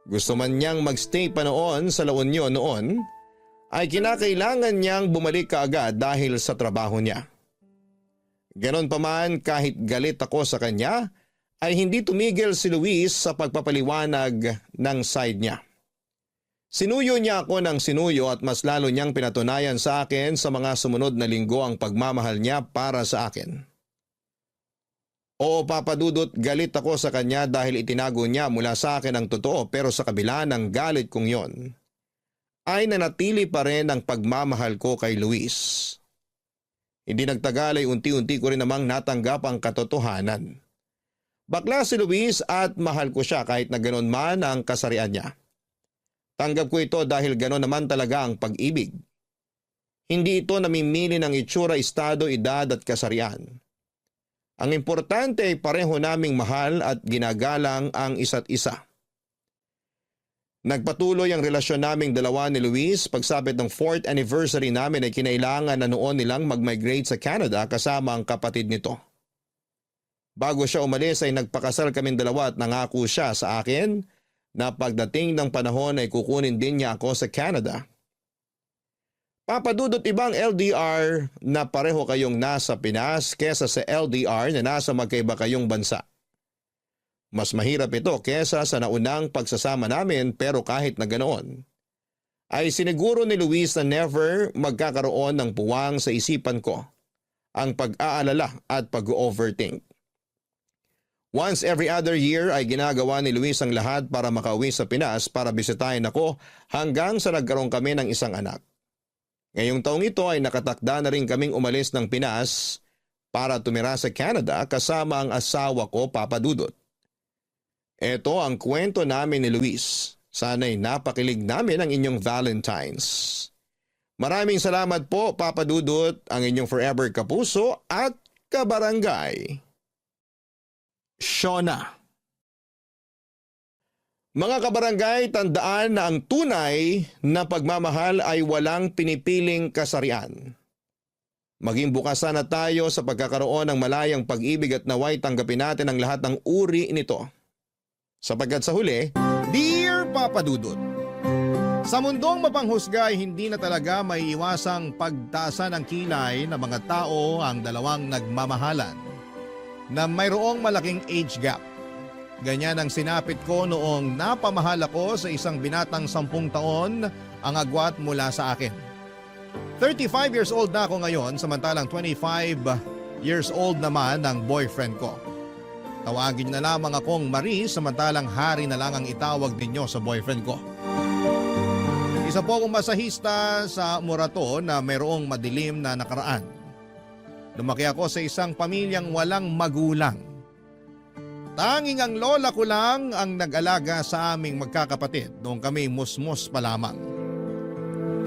Gusto man niyang magstay pa noon sa La Union noon, ay kinakailangan niyang bumalik kaagad dahil sa trabaho niya. Ganon pa man, kahit galit ako sa kanya, ay hindi tumigil si Luis sa pagpapaliwanag ng side niya. Sinuyo niya ako ng sinuyo at mas lalo niyang pinatunayan sa akin sa mga sumunod na linggo ang pagmamahal niya para sa akin. Oo, Papa Dudut, galit ako sa kanya dahil itinago niya mula sa akin ang totoo, pero sa kabila ng galit kong yon, ay nanatili pa rin ang pagmamahal ko kay Luis. Hindi nagtagal ay unti-unti ko rin namang natanggap ang katotohanan. Bakla si Luis at mahal ko siya kahit na ganon man ang kasarian niya. Tanggap ko ito dahil ganon naman talaga ang pag-ibig. Hindi ito namimili ng itsura, estado, edad at kasarian. Ang importante ay pareho naming mahal at ginagalang ang isa't isa. Nagpatuloy ang relasyon naming dalawa ni Luis. Pagsapit ng 4th anniversary namin ay kinailangan na noon nilang mag-migrate sa Canada kasama ang kapatid nito. Bago siya umalis ay nagpakasal kaming dalawa at nangako siya sa akin na pagdating ng panahon ay kukunin din niya ako sa Canada. Papadudot, ibang LDR na pareho kayong nasa Pinas kesa sa LDR na nasa magkaiba kayong bansa. Mas mahirap ito kesa sa naunang pagsasama namin, pero kahit na ganoon, ay siniguro ni Luis na never magkakaroon ng puwang sa isipan ko ang pag-aalala at pag-overthink. Once every other year ay ginagawa ni Luis ang lahat para makauwi sa Pinas para bisitahin ako hanggang sa nagkaroon kami ng isang anak. Ngayong taong ito ay nakatakda na rin kaming umalis ng Pinas para tumira sa Canada kasama ang asawa ko, Papa Dudut. Ito ang kwento namin ni Luis. Sana'y napakilig namin ang inyong Valentines. Maraming salamat po, Papa Dudut, ang inyong forever kapuso at kabarangay. Shona. Mga kabarangay, tandaan na ang tunay na pagmamahal ay walang pinipiling kasarian. Maging bukas sana tayo sa pagkakaroon ng malayang pag-ibig at naway tanggapin natin ang lahat ng uri nito. Sapagkat sa huli, Dear Papa Dudut, sa mundong mapanghusga ay hindi na talaga may iwasang pagtaasan ng kilay ng mga tao ang dalawang nagmamahalan na mayroong malaking age gap. Ganyan ang sinapit ko noong napamahal ako sa isang binatang 10 taon ang agwat mula sa akin. 35 years old na ako ngayon, samantalang 25 years old naman ang boyfriend ko. Tawagin na lamang akong Marie, samantalang Hari na lang ang itawag ninyo sa boyfriend ko. Isa po akong masahista sa Morato na mayroong madilim na nakaraan. Lumaki ako sa isang pamilyang walang magulang. Tanging ang lola ko lang ang nag-alaga sa aming magkakapatid noong kami musmos pa lamang.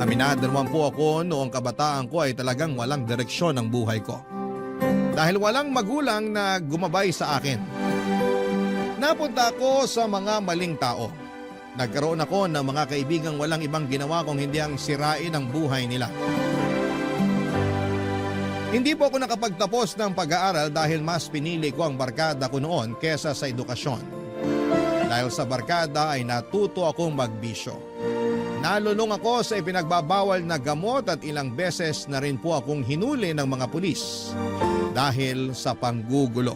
Aminado naman po ako noong kabataan ko ay talagang walang direksyon ang buhay ko. Dahil walang magulang na gumabay sa akin. Napunta ako sa mga maling tao. Nagkaroon ako ng mga kaibigang walang ibang ginawa kung hindi ang sirain ang buhay nila. Hindi po ako nakapagtapos ng pag-aaral dahil mas pinili ko ang barkada ko noon kesa sa edukasyon. Dahil sa barkada ay natuto akong magbisyo. Nalulong ako sa ipinagbabawal na gamot at ilang beses na rin po akong hinuli ng mga pulis dahil sa panggugulo.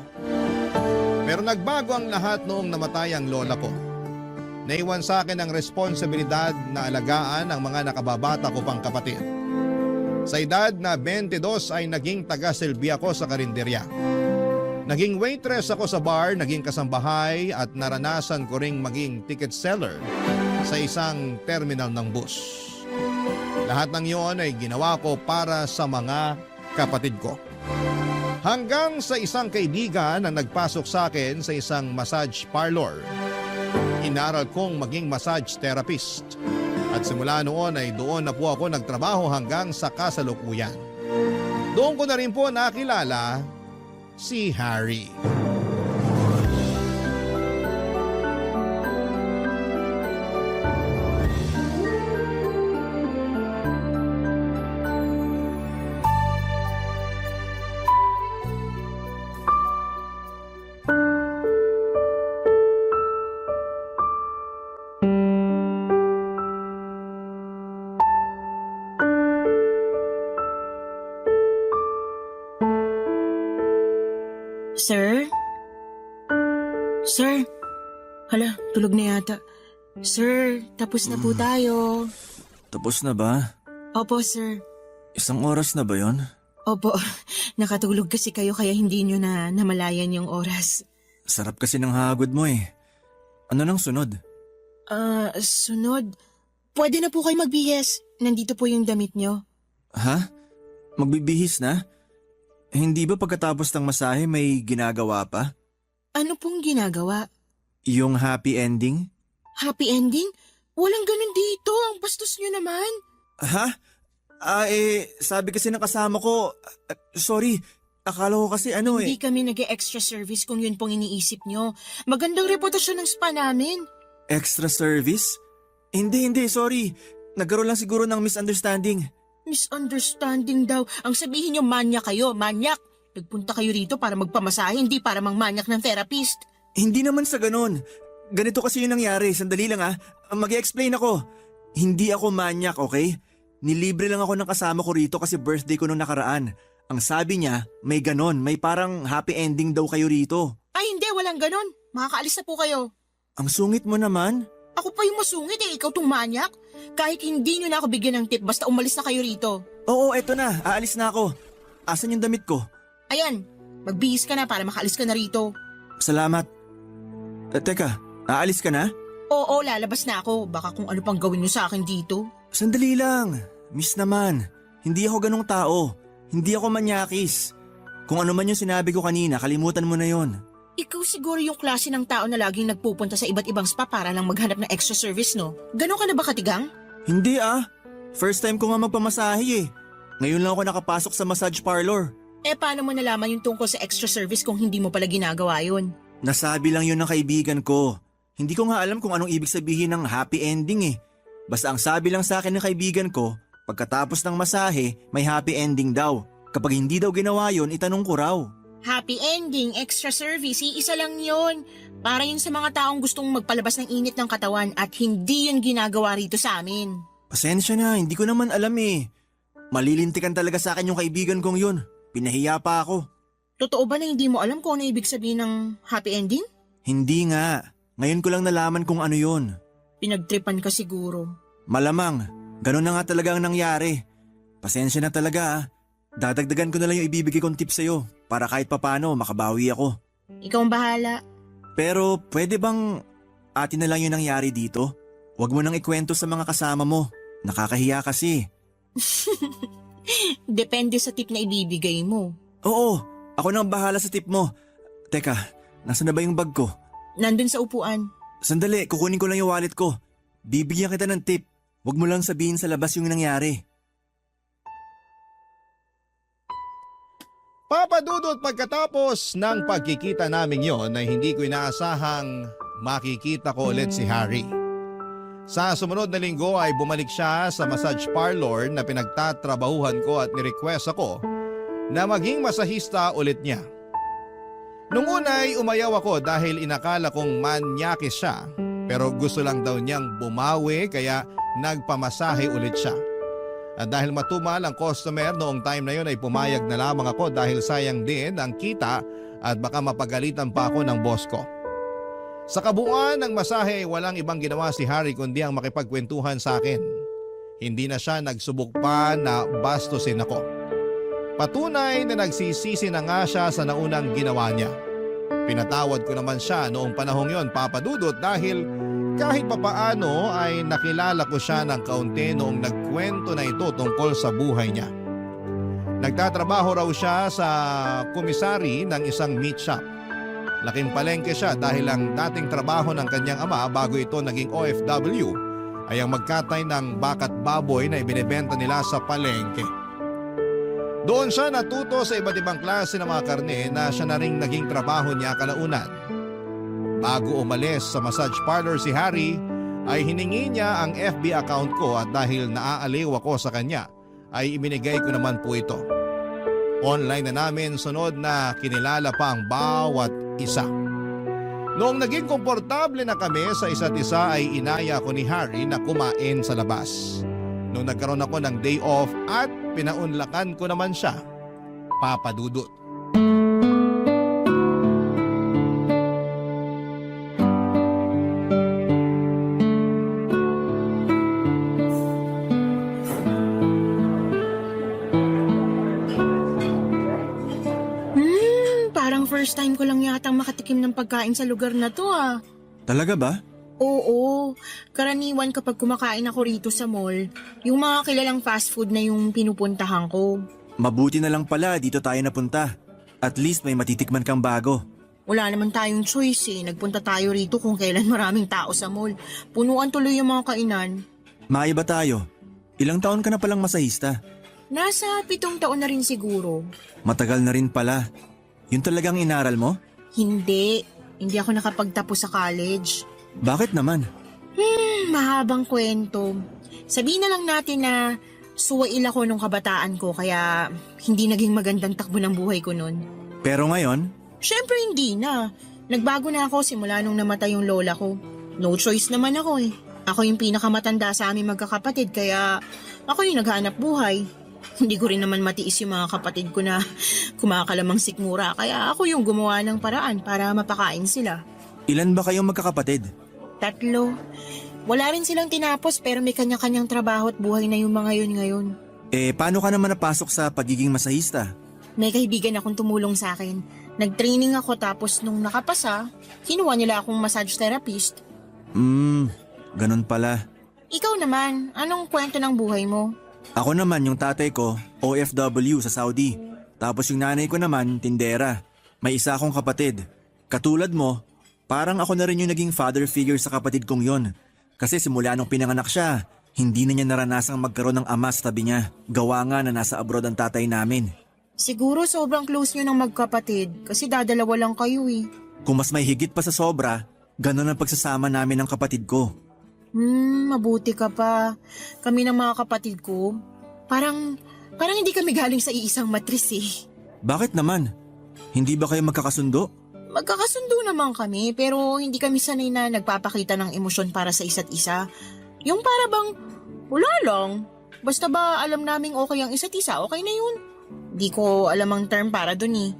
Pero nagbago ang lahat noong namatay ang lola ko. Naiwan sa akin ang responsibilidad na alagaan ang mga nakababata ko pang kapatid. Sa edad na 22 ay naging taga-silbi ako sa karinderya. Naging waitress ako sa bar, naging kasambahay at naranasan ko ring maging ticket seller sa isang terminal ng bus. Lahat ng iyon ay ginawa ko para sa mga kapatid ko. Hanggang sa isang kaibigan na nagpasok sa akin sa isang massage parlor. Inaral kong maging massage therapist. At simula noon ay doon na po ako nagtrabaho hanggang sa kasalukuyan. Doon ko na rin po nakilala si Harry. Sir? Sir? Hala, tulog na yata. Sir, tapos na po tayo. Tapos na ba? Opo, sir. 1 oras na ba yon? Opo, nakatulog kasi kayo kaya hindi nyo na namalayan yung oras. Sarap kasi ng hagod mo eh. Ano nang sunod? Sunod. Pwede na po kayo magbihis. Nandito po yung damit nyo. Ha? Magbibihis na? Hindi ba pagkatapos ng masahe may ginagawa pa? Ano pong ginagawa? Yung happy ending? Happy ending? Walang ganun dito. Ang bastos nyo naman. Ha? Sabi kasi ng kasama ko, sorry, akala ko kasi Hindi kami nag-extra service kung yun pong iniisip nyo. Magandang reputasyon ng spa namin. Extra service? Hindi, sorry. Nagkaroon lang siguro ng misunderstanding. Misunderstanding daw. Ang sabihin nyo, manyak kayo, manyak. Nagpunta kayo rito para magpamasahe, hindi para mangmanyak ng therapist. Hindi naman sa ganun. Ganito kasi yung nangyari. Sandali lang Mag-i-explain ako. Hindi ako manyak, okay? Nilibre lang ako ng kasama ko rito kasi birthday ko nung nakaraan. Ang sabi niya, may ganon. May parang happy ending daw kayo rito. Ay hindi, walang ganon. Makakaalis na po kayo. Ang sungit mo naman. Ako pa yung masungit ikaw tong manyak. Kahit hindi nyo na ako bigyan ng tip, basta umalis na kayo rito. Oo, eto na. Aalis na ako. Asan yung damit ko? Ayan, magbihis ka na para makaalis ka na rito. Salamat. Teka, aalis ka na? Oo, lalabas na ako. Baka kung ano pang gawin nyo sa akin dito. Sandali lang. Miss naman. Hindi ako ganong tao. Hindi ako manyakis. Kung ano man yung sinabi ko kanina, kalimutan mo na yon. Ikaw siguro yung klase ng tao na laging nagpupunta sa iba't ibang spa para lang maghanap ng extra service, no? Ganon ka na ba katigang? Hindi First time ko nga magpamasahe eh. Ngayon lang ako nakapasok sa massage parlor. Paano mo nalaman yung tungkol sa extra service kung hindi mo pala ginagawa yun? Nasabi lang yun ng kaibigan ko. Hindi ko nga alam kung anong ibig sabihin ng happy ending eh. Basta ang sabi lang sa akin ng kaibigan ko, pagkatapos ng masahe, may happy ending daw. Kapag hindi daw ginawa yun, itanong ko raw. Happy ending, extra service, iisa lang yun. Para yun sa mga taong gustong magpalabas ng init ng katawan at hindi yun ginagawa rito sa amin. Pasensya na, hindi ko naman alam eh. Malilintikan talaga sa akin yung kaibigan kong yun. Pinahiya pa ako. Totoo ba na hindi mo alam kung ano ibig sabihin ng happy ending? Hindi nga. Ngayon ko lang nalaman kung ano yun. Pinagtripan ka siguro. Malamang, ganun na nga talaga ang nangyari. Pasensya na talaga Dadagdagan ko na lang yung ibibigay kong tips sa'yo para kahit papano makabawi ako. Ikaw ang bahala. Pero pwede bang atin na lang yung nangyari dito? Huwag mo nang ikwento sa mga kasama mo. Nakakahiya kasi. Depende sa tip na ibibigay mo. Oo, ako nang bahala sa tip mo. Teka, nasa na ba yung bag ko? Nandun sa upuan. Sandali, kukunin ko lang yung wallet ko. Bibigyan kita ng tip. Huwag mo lang sabihin sa labas yung nangyari. Papadudot pagkatapos ng pagkikita namin yon ay hindi ko inaasahang makikita ko ulit si Harry. Sa sumunod na linggo ay bumalik siya sa massage parlor na pinagtatrabahuhan ko at nirequest ako na maging masahista ulit niya. Nung una ay umayaw ako dahil inakala kong manyakis siya pero gusto lang daw niyang bumawi kaya nagpamasahe ulit siya. At dahil matumal ang customer noong time na yon ay pumayag na lamang ako dahil sayang din ang kita at baka mapagalitan pa ako ng boss ko. Sa kabuuan ng masahe ay walang ibang ginawa si Harry kundi ang makipagkwentuhan sa akin. Hindi na siya nagsubok pa na bastusin ako. Patunay na nagsisisi na nga siya sa naunang ginawa niya. Pinatawad ko naman siya noong panahong yon, Papa Dudut, dahil kahit papaano ay nakilala ko siya ng kaunti noong nagkwento na ito tungkol sa buhay niya. Nagtatrabaho raw siya sa komisari ng isang meat shop. Laking palengke siya dahil ang dating trabaho ng kanyang ama bago ito naging OFW ay ang magkatay ng bakat baboy na ibinebenta nila sa palengke. Doon siya natuto sa iba't ibang klase ng mga karne na siya na ring naging trabaho niya kalaunan. Bago umalis sa massage parlor si Harry ay hiningi niya ang FB account ko at dahil naaaliw ako sa kanya ay ibinigay ko naman po ito. Online na namin sunod na kinilala pa ang bawat isa. Noong naging komportable na kami sa isa't isa ay inaya ko ni Harry na kumain sa labas. Noong nagkaroon ako ng day off at pinaunlakan ko naman siya, Papa Dudut. yatang makatikim ng pagkain sa lugar na to ah. Talaga ba? Oo, karaniwan kapag kumakain ako rito sa mall, yung mga kilalang fast food na yung pinupuntahan ko. Mabuti na lang pala dito tayo napunta. At least may matitikman kang bago. Wala naman tayong choice eh. Nagpunta tayo rito kung kailan maraming tao sa mall. Punuan tuloy yung mga kainan. Maiba tayo. Ilang taon ka na palang masahista? Nasa 7 taon na rin siguro. Matagal na rin pala. Yun talagang inaral mo? Hindi. Hindi ako nakapagtapos sa college. Bakit naman? Mahabang kwento. Sabihin na lang natin na suwail ako nung kabataan ko kaya hindi naging magandang takbo ng buhay ko nun. Pero ngayon, Syempre hindi na. Nagbago na ako simula nung namatay yung lola ko. No choice naman ako eh. Ako yung pinakamatanda sa aming magkakapatid kaya ako yung naghanap buhay. Hindi ko rin naman matiis yung mga kapatid ko na kumakalamang sikmura kaya ako yung gumawa ng paraan para mapakain sila. ilan ba kayong magkakapatid? 3. Wala rin silang tinapos pero may kanya-kanyang trabaho at buhay na yung mga yun ngayon. Paano ka naman napasok sa pagiging masahista? May kaibigan akong tumulong sa akin. Nag-training ako tapos nung nakapasa, kinuha nila akong massage therapist. Ganun pala. Ikaw naman, anong kwento ng buhay mo? Ako naman yung tatay ko, OFW sa Saudi. Tapos yung nanay ko naman, tindera. May isa akong kapatid. Katulad mo, parang ako na rin yung naging father figure sa kapatid kong yon. Kasi simula nung pinanganak siya, hindi na niya naranasang magkaroon ng ama sa tabi niya. Gawa nga na nasa abroad ang tatay namin. Siguro sobrang close nyo ng magkapatid kasi dadalawa lang kayo eh. Kung mas may higit pa sa sobra, ganun ang pagsasama namin ng kapatid ko. Mabuti ka pa. Kami ng mga kapatid ko, parang hindi kami galing sa iisang matris eh. Bakit naman? Hindi ba kayo magkakasundo? Magkakasundo naman kami pero hindi kami sanay na nagpapakita ng emosyon para sa isa't isa. Yung para bang, wala lang. Basta ba alam naming okay ang isa't isa, okay na yun. Di ko alam ang term para dun eh.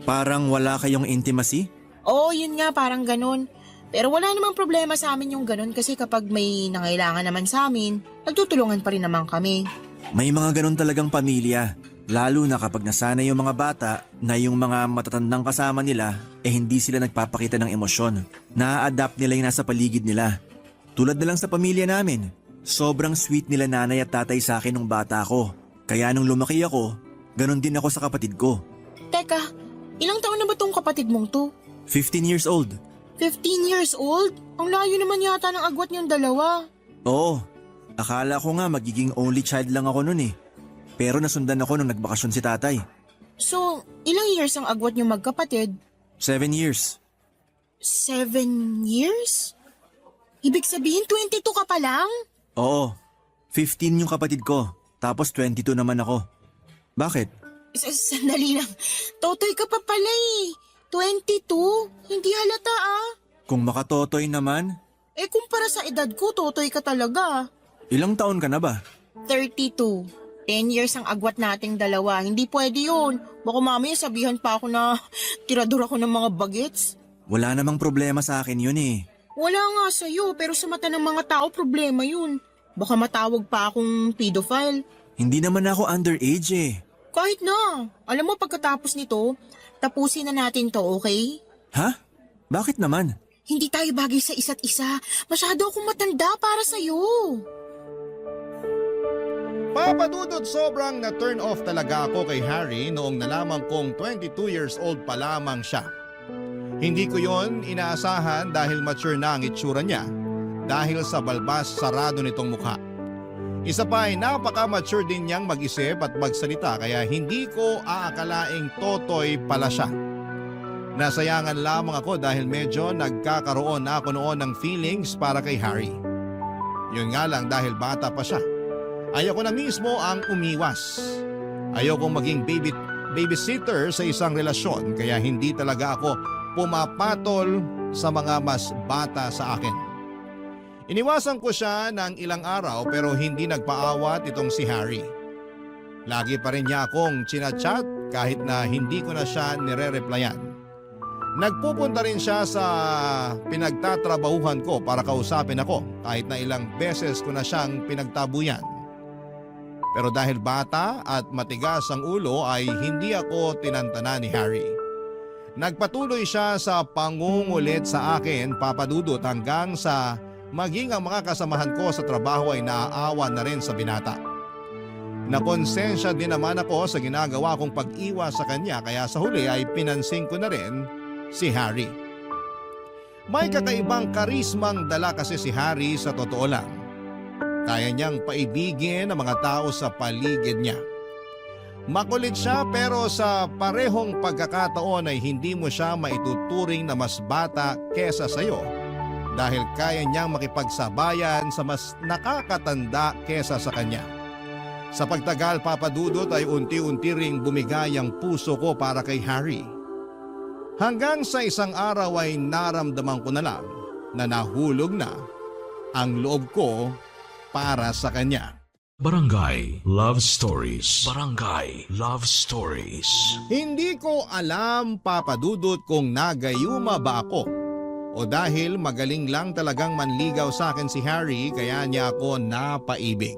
Parang wala kayong intimacy? Oo, yun nga, parang ganun. Pero wala namang problema sa amin yung ganun kasi kapag may nangailangan naman sa amin, nagtutulungan pa rin naman kami. May mga ganun talagang pamilya. Lalo na kapag nasanay yung mga bata na yung mga matatandang kasama nila hindi sila nagpapakita ng emosyon. Na-adapt nila yung nasa paligid nila. Tulad na lang sa pamilya namin. Sobrang sweet nila nanay at tatay sa akin nung bata ako. Kaya nung lumaki ako, ganun din ako sa kapatid ko. Teka, ilang taon na ba tong kapatid mong to? 15 years old. 15 years old? Ang layo naman yata ng agwat niyong dalawa. Oo, akala ko nga magiging only child lang ako nun eh. Pero nasundan ako nung nagbakasyon si tatay. So, ilang years ang agwat niyong magkapatid? 7 years. 7 years? Ibig sabihin 22 ka pa lang? Oo, 15 yung kapatid ko. Tapos 22 naman ako. Bakit? Sandali lang. Totoy ka pa pala eh. 22? Hindi halata ah. Kung makatotoy naman, Kumpara sa edad ko, totoy ka talaga. ilang taon ka na ba? 32. 10 years ang agwat nating dalawa. Hindi pwede yun. Baka mamaya sabihan pa ako na tirador ako ng mga bagets. Wala namang problema sa akin yun eh. Wala nga sa'yo, pero sa mata ng mga tao, problema yun. Baka matawag pa akong pedophile. Hindi naman ako underage eh. Kahit na. Alam mo, pagkatapos nito, tapusin na natin to, okay? Ha? Bakit naman? Hindi tayo bagay sa isa't isa. Masyado akong matanda para sa'yo. Papadudot, sobrang na-turn off talaga ako kay Harry noong nalaman kong 22 years old pa lamang siya. Hindi ko yon inaasahan dahil mature na ang itsura niya dahil sa balbas sarado nitong mukha. Isa pa ay napaka-mature din niyang mag-isip at magsalita kaya hindi ko aakalaing totoy pala siya. Nasayangan lamang ako dahil medyo nagkakaroon na ako noon ng feelings para kay Harry. Yun nga lang dahil bata pa siya. Ayoko na mismo ang umiwas. Ayokong maging babysitter sa isang relasyon kaya hindi talaga ako pumapatol sa mga mas bata sa akin. Iniwasan ko siya ng ilang araw pero hindi nagpaawat itong si Harry. Lagi pa rin niya akong chinachat kahit na hindi ko na siya nire-replyan. Nagpupunta rin siya sa pinagtatrabahuhan ko para kausapin ako kahit na ilang beses ko na siyang pinagtabuyan. Pero dahil bata at matigas ang ulo ay hindi ako tinantana ni Harry. Nagpatuloy siya sa pangungulit sa akin, Papa Dudut, hanggang sa maging ang mga kasamahan ko sa trabaho ay naaawa na rin sa binata. Nakonsensya din naman ako sa ginagawa kong pag-iwas sa kanya kaya sa huli ay pinansin ko na rin si Harry. May kakaibang karismang dala kasi si Harry sa totoo lang. Kaya niyang paibigin ang mga tao sa paligid niya. Makulit siya pero sa parehong pagkakataon ay hindi mo siya maituturing na mas bata kesa sayo dahil kaya niyang makipagsabayan sa mas nakakatanda kesa sa kanya. Sa pagtagal, Papa Dudut, ay unti-unti ring bumigay ang puso ko para kay Harry. Hanggang sa isang araw ay naramdaman ko na lang na nahulog na ang loob ko para sa kanya. Barangay Love Stories. Barangay Love Stories. Hindi ko alam, Papa Dudut, kung nagayuma ba ako o dahil magaling lang talagang manligaw sa akin si Harry kaya niya ako napaibig.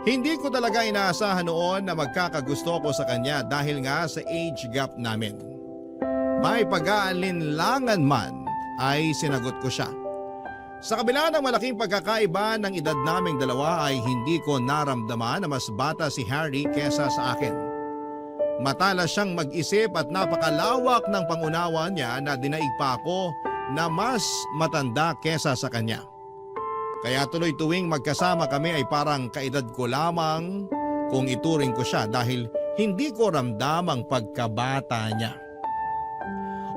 Hindi ko talaga inaasahan noon na magkakagusto ko sa kanya dahil nga sa age gap namin. May pag-aalinlangan man ay sinagot ko siya. Sa kabila ng malaking pagkakaiba ng edad naming dalawa ay hindi ko naramdaman na mas bata si Harry kesa sa akin. Matalas siyang mag-isip at napakalawak ng pangunawa niya na dinaig pa ako na mas matanda kesa sa kanya. Kaya tuloy tuwing magkasama kami ay parang kaedad ko lamang kung ituring ko siya dahil hindi ko ramdam ang pagkabata niya.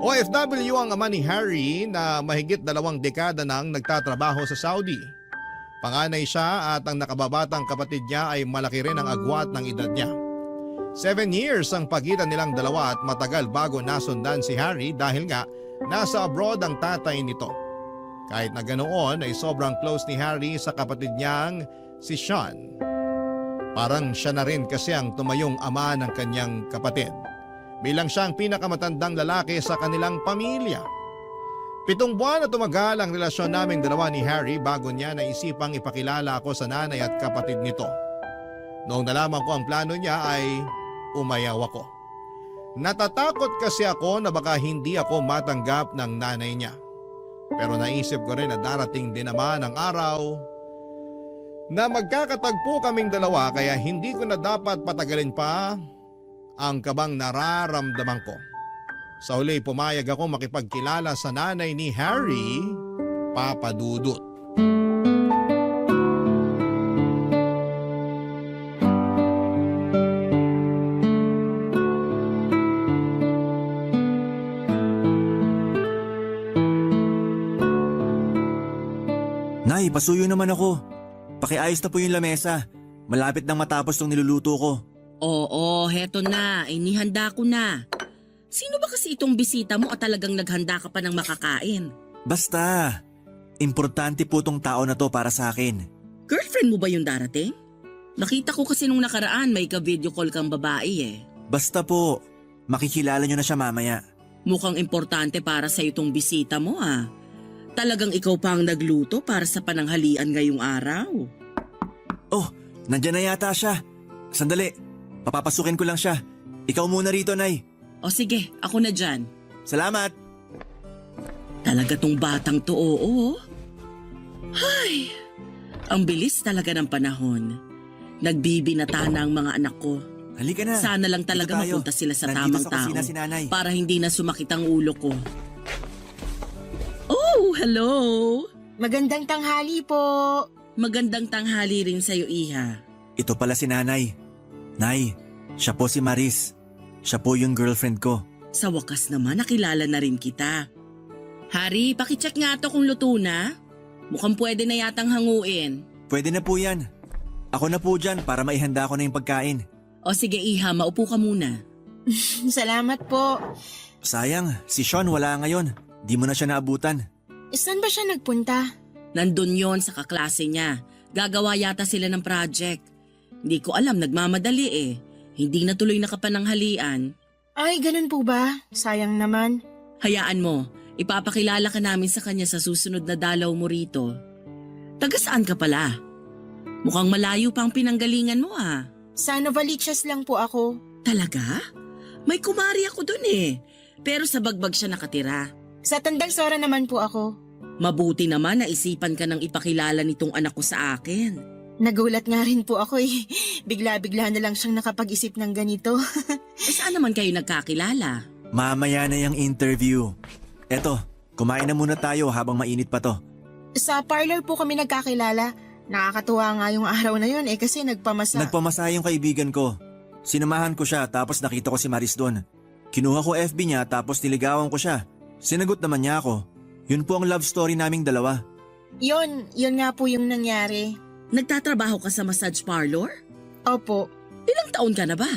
OFW ang ama ni Harry na mahigit 2 dekada nang nagtatrabaho sa Saudi. Panganay siya at ang nakababatang kapatid niya ay malaki rin ang agwat ng edad niya. 7 years ang pagitan nilang dalawa at matagal bago nasundan si Harry dahil nga nasa abroad ang tatay nito. Kahit na ganoon ay sobrang close ni Harry sa kapatid niyang si Sean. Parang siya na rin kasi ang tumayong ama ng kanyang kapatid. Bilang siyang pinakamatandang lalaki sa kanilang pamilya. 7 buwan na tumagal ang relasyon naming dalawa ni Harry bago niya naisipang ipakilala ako sa nanay at kapatid nito. Noong nalaman ko ang plano niya ay umayaw ako. Natatakot kasi ako na baka hindi ako matanggap ng nanay niya. Pero naisip ko rin na darating din naman ang araw na magkakatagpo kaming dalawa kaya hindi ko na dapat patagalin pa ang kabang nararamdaman ko. Sa huli pumayag ako makipagkilala sa nanay ni Harry, Papa Dudut. Nay, pasuyo naman ako. Pakiayos na po yung lamesa. Malapit nang matapos tong niluluto ko. Oo, heto na. Inihanda ko na. Sino ba kasi itong bisita mo at talagang naghanda ka pa ng makakain? Basta, importante po tong tao na to para sa akin. Girlfriend mo ba yung darating? Nakita ko kasi nung nakaraan may ka-video call kang babae eh. Basta po, makikilala nyo na siya mamaya. Mukhang importante para sa itong bisita mo ah. Talagang ikaw pa ang nagluto para sa pananghalian ngayong araw. Oh, nandyan na yata siya. Sandali, papapasukin ko lang siya. Ikaw muna rito, Nay. O sige, ako na dyan. Salamat. Talaga tong batang to, oo. Hay, ang bilis talaga ng panahon. Nagbibinata na ang mga anak ko. Halika na. Sana lang Dito talaga tayo. mapunta sila sa Nandito tamang sa kusina tao si Nanay. para hindi na sumakit ang ulo ko. Oh, hello! Magandang tanghali po. Magandang tanghali rin sa'yo, Iha. Ito pala si Nanay. Nay, siya po si Maris. Siya po yung girlfriend ko. Sa wakas naman, nakilala na rin kita. Hari, pakicheck nga to kung luto na. Mukhang pwede na yatang hanguin. Pwede na po yan. Ako na po dyan para maihanda ko na yung pagkain. O sige, Iha, maupo ka muna. Salamat po. Sayang, si Sean wala ngayon. Di mo na siya naabutan. Saan ba siya nagpunta? Nandun yon sa kaklase niya. Gagawa yata sila ng project. Hindi ko alam, nagmamadali eh. Hindi na tuloy nakapananghalian. Ay, ganun po ba? Sayang naman. Hayaan mo, ipapakilala ka namin sa kanya sa susunod na dalaw mo rito. Taga saan ka pala? Mukhang malayo pa ang pinanggalingan mo ah. Sa Novaliches lang po ako. Talaga? May kumari ako dun eh. Pero sa bagbag siya nakatira. Sa Tandang Sora naman po ako. Mabuti naman na isipan ka ng ipakilala nitong anak ko sa akin. Nagulat nga rin po ako eh. Bigla-bigla na lang siyang nakapag-isip ng ganito. Saan naman kayo nagkakilala? Mamaya na yung interview. Eto, kumain na muna tayo habang mainit pa to. Sa parlor po kami nagkakilala. Nakakatuwa nga yung araw na yun kasi nagpamasa. Nagpamasa yung kaibigan ko. Sinamahan ko siya tapos nakita ko si Maris doon. Kinuha ko FB niya tapos niligawan ko siya. Sinagot naman niya ako. Yun po ang love story naming dalawa. Yun nga po yung nangyari. Nagtatrabaho ka sa massage parlor? Opo, Ilang taon ka na ba?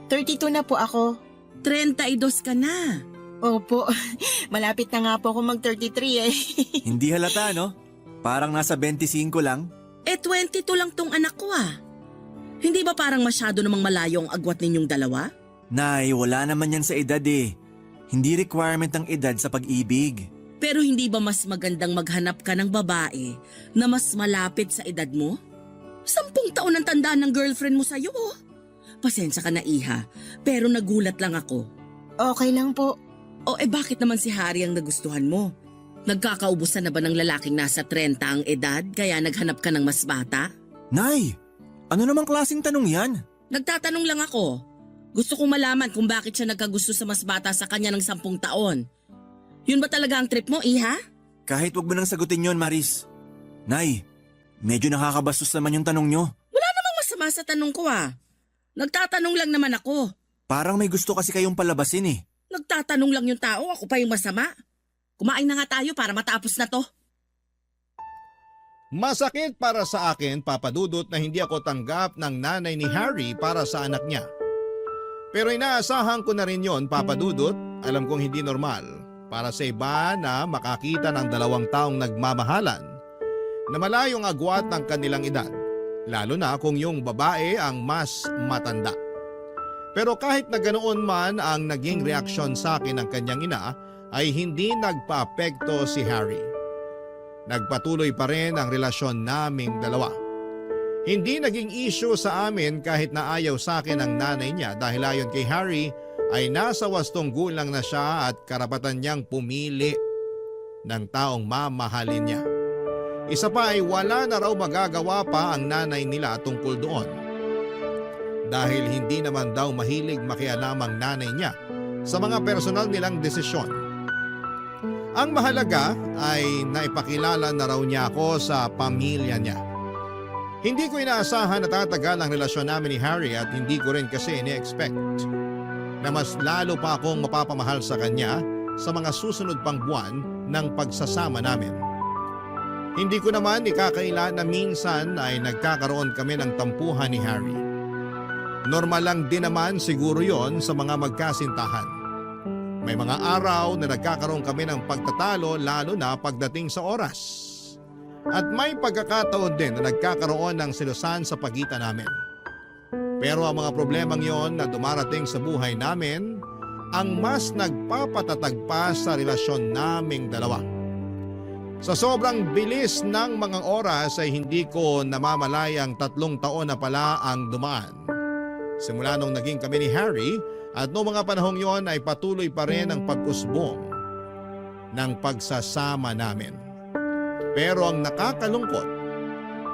32 na po ako. 32 ka na. Opo, malapit na nga po ako mag-33 eh. Hindi halata, no? Parang nasa 25 lang. 22 lang tong anak ko ah. Hindi ba parang masyado namang malayo ang agwat ninyong dalawa? Nay, wala naman yan sa edad eh. Hindi requirement ang edad sa pag-ibig. Pero hindi ba mas magandang maghanap ka ng babae na mas malapit sa edad mo? 10 taon ang tandaan ng girlfriend mo sa'yo oh. Pasensya ka na iha, pero nagulat lang ako. Okay lang po. O bakit naman si Harry ang nagustuhan mo? Nagkakaubusan na ba ng lalaking nasa 30 ang edad kaya naghanap ka ng mas bata? Nay, ano namang klaseng tanong yan? Nagtatanong lang ako. Gusto kong malaman kung bakit siya nagkagusto sa mas bata sa kanya ng 10 taon. Yun ba talaga ang trip mo, iha? Kahit wag mo nang sagutin yon, Maris. Nay, medyo nakakabastos naman yung tanong nyo. Wala namang masama sa tanong ko ah. Nagtatanong lang naman ako. Parang may gusto kasi kayong palabasin eh. Nagtatanong lang yung tao, ako pa yung masama. Kumain na nga tayo para matapos na to. Masakit para sa akin, Papa Dudut, na hindi ako tanggap ng nanay ni Harry para sa anak niya. Pero inaasahan ko na rin yon, Papa Dudut. Alam kong hindi normal para sa iba na makakita ng 2 taong nagmamahalan na malayong agwat ng kanilang edad, lalo na kung yung babae ang mas matanda. Pero kahit na ganoon man ang naging reaksyon sa akin ng kanyang ina, ay hindi nagpaapekto si Harry. Nagpatuloy pa rin ang relasyon naming dalawa. Hindi naging issue sa amin kahit na ayaw sa akin ang nanay niya dahil ayon kay Harry ay nasa 8 gulang na siya at karapatan niyang pumili ng taong mamahalin niya. Isa pa ay wala na raw magagawa pa ang nanay nila tungkol doon. Dahil hindi naman daw mahilig makialam ang nanay niya sa mga personal nilang desisyon. Ang mahalaga ay naipakilala na raw niya ako sa pamilya niya. Hindi ko inaasahan na tatagal ang relasyon namin ni Harry at hindi ko rin kasi ini-expect na mas lalo pa akong mapapamahal sa kanya sa mga susunod pang buwan ng pagsasama namin. Hindi ko naman ikakaila na minsan ay nagkakaroon kami ng tampuhan ni Harry. Normal lang din naman siguro yon sa mga magkasintahan. May mga araw na nagkakaroon kami ng pagtatalo lalo na pagdating sa oras. At may pagkakataon din na nagkakaroon ng selosan sa pagitan namin. Pero ang mga problemang yon na dumarating sa buhay namin ang mas nagpapatatag pa sa relasyon naming dalawa. Sa sobrang bilis ng mga oras ay hindi ko namamalayang 3 taon na pala ang dumaan. Simula nung naging kami ni Harry at noong mga panahong yon ay patuloy pa rin ang pag-usbong ng pagsasama namin. Pero ang nakakalungkot,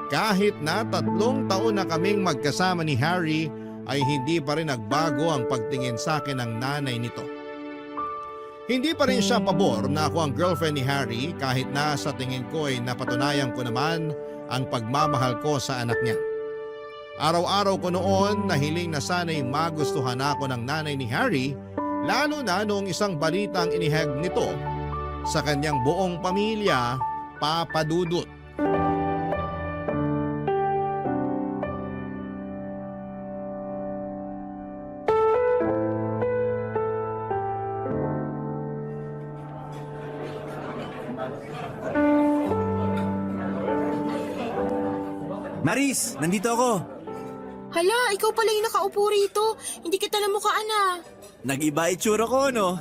kahit na 3 taon na kaming magkasama ni Harry ay hindi pa rin nagbago ang pagtingin sa akin ng nanay nito. Hindi pa rin siya pabor na ako ang girlfriend ni Harry kahit na sa tingin ko ay napatunayan ko naman ang pagmamahal ko sa anak niya. Araw-araw ko noon na hiling na sana'y magustuhan ako ng nanay ni Harry, lalo na noong isang balitang inihag nito sa kanyang buong pamilya, Papa Dudut. Maris, nandito ako. Hala, ikaw pala yung nakaupo rito. Hindi kita namukhaan ah. Nag-iba itsura ko, no?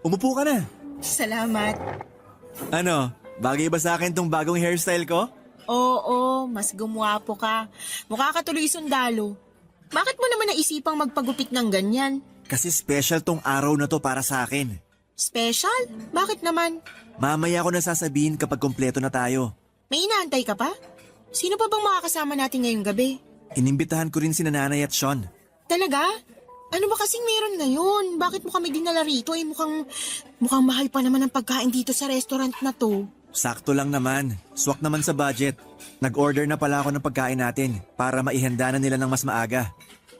Umupo ka na. Salamat. Ano, bagay ba sa akin tong bagong hairstyle ko? Oo, mas gumwapo ka. Mukha ka tuloy sundalo. Bakit mo naman naisipang magpagupit ng ganyan? Kasi special tong araw na to para sa akin. Special? Bakit naman? Mamaya ko na sasabihin kapag kompleto na tayo. May inaantay ka pa? Sino pa bang makakasama natin ngayong gabi? Inimbitahan ko rin si Nanay at Sean. Talaga? Ano ba kasing meron ngayon? Bakit mo kami dinala rito? Mukhang mahal pa naman ang pagkain dito sa restaurant na to. Sakto lang naman. Swak naman sa budget. Nag-order na pala ako ng pagkain natin para maihanda na nila ng mas maaga.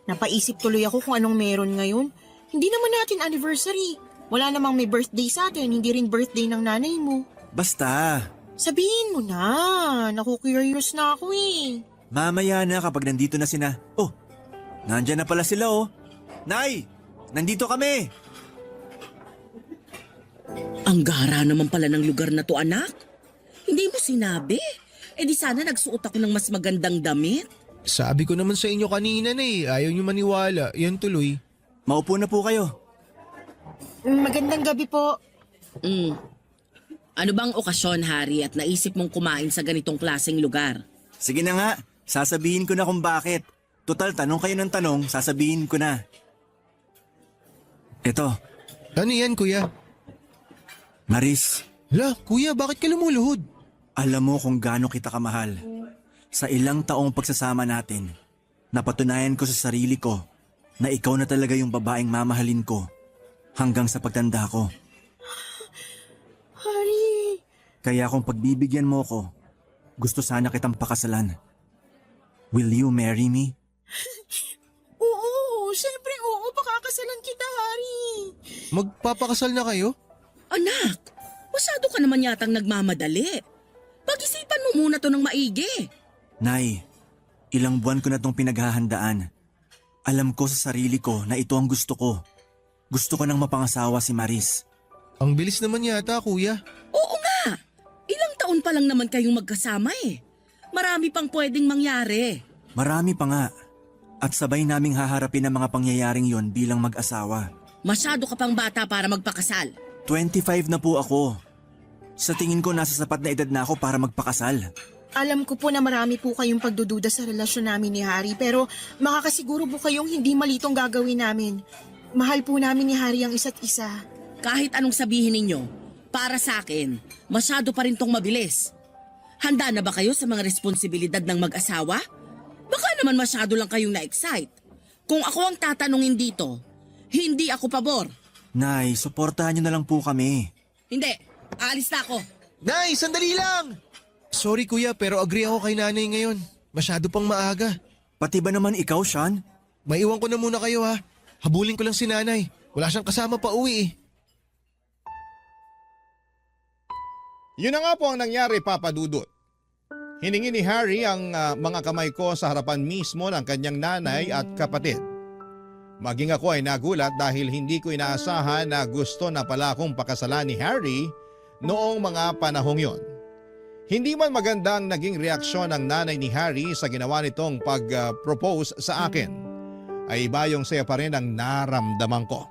Napaisip tuloy ako kung anong meron ngayon. Hindi naman natin anniversary. Wala namang may birthday sa atin, hindi rin birthday ng nanay mo. Basta, Sabihin mo na, naku-curious na ako eh. mamaya na kapag nandito na sina. Oh, nandyan na pala sila oh. Nay, nandito kami. Ang gara naman pala ng lugar na to, anak. Hindi mo sinabi. Eh di sana nagsuot ako ng mas magandang damit. Sabi ko naman sa inyo kanina na eh, ayaw nyo maniwala. Yan tuloy. Maupo na po kayo. Magandang gabi po. Ano bang okasyon, Harry, at naisip mong kumain sa ganitong klaseng lugar? Sige na nga, sasabihin ko na kung bakit. Total, tanong kayo ng tanong, sasabihin ko na. Eto, Ano yan kuya? Maris, Hala, kuya, bakit ka lumuluhod? alam mo kung gaano kita kamahal. Sa ilang taong pagsasama natin, napatunayan ko sa sarili ko na ikaw na talaga yung babaeng mamahalin ko hanggang sa pagtanda ko. Hari, Kaya kung pagbibigyan mo ko, gusto sana kitang pakasalan. Will you marry me? oo, syempre oo, pakakasalan kita, Hari. Magpapakasal na kayo? Anak, masyado ka naman yatang nagmamadali. Pag-isipan mo muna to ng maigi. Nay, ilang buwan ko na tong pinaghahandaan. Alam ko sa sarili ko na ito ang gusto ko. Gusto ko nang mapangasawa si Maris. Ang bilis naman yata kuya. Oo nga, ilang taon pa lang naman kayong magkasama eh. Marami pang pwedeng mangyari. Marami pa nga. At sabay naming haharapin ang mga pangyayaring yon bilang mag-asawa. Masyado ka pang bata para magpakasal. 25 na po ako. Sa tingin ko nasa sapat na edad na ako para magpakasal. Alam ko po na marami po kayong pagdududa sa relasyon namin ni Hari, pero makakasiguro po kayong hindi mali itong gagawin namin. Mahal po namin ni Hari ang isa't isa. Kahit anong sabihin ninyo, para sa akin, masyado pa rin tong mabilis. Handa na ba kayo sa mga responsibilidad ng mag-asawa? Baka naman masyado lang kayong na-excite. Kung ako ang tatanungin dito, hindi ako pabor. Nay, suportahan niyo na lang po kami. Hindi, aalis na ako. Nay, sandali lang! Sorry kuya, pero agree ako kay nanay ngayon. Masyado pang maaga. Pati ba naman ikaw, Sean? Maiwan ko na muna kayo ha. Habulin ko lang si nanay. Wala siyang kasama pa uwi eh. Yun na nga po ang nangyari, Papa Dudut. Hiningi ni Harry ang mga kamay ko sa harapan mismo ng kanyang nanay at kapatid. Maging ako ay nagulat dahil hindi ko inaasahan na gusto na pala akong pakasalan ni Harry noong mga panahong yon. Hindi man maganda ang naging reaksyon ng nanay ni Harry sa ginawa nitong pag-propose sa akin, ay iba yung saya pa rin ang naramdaman ko.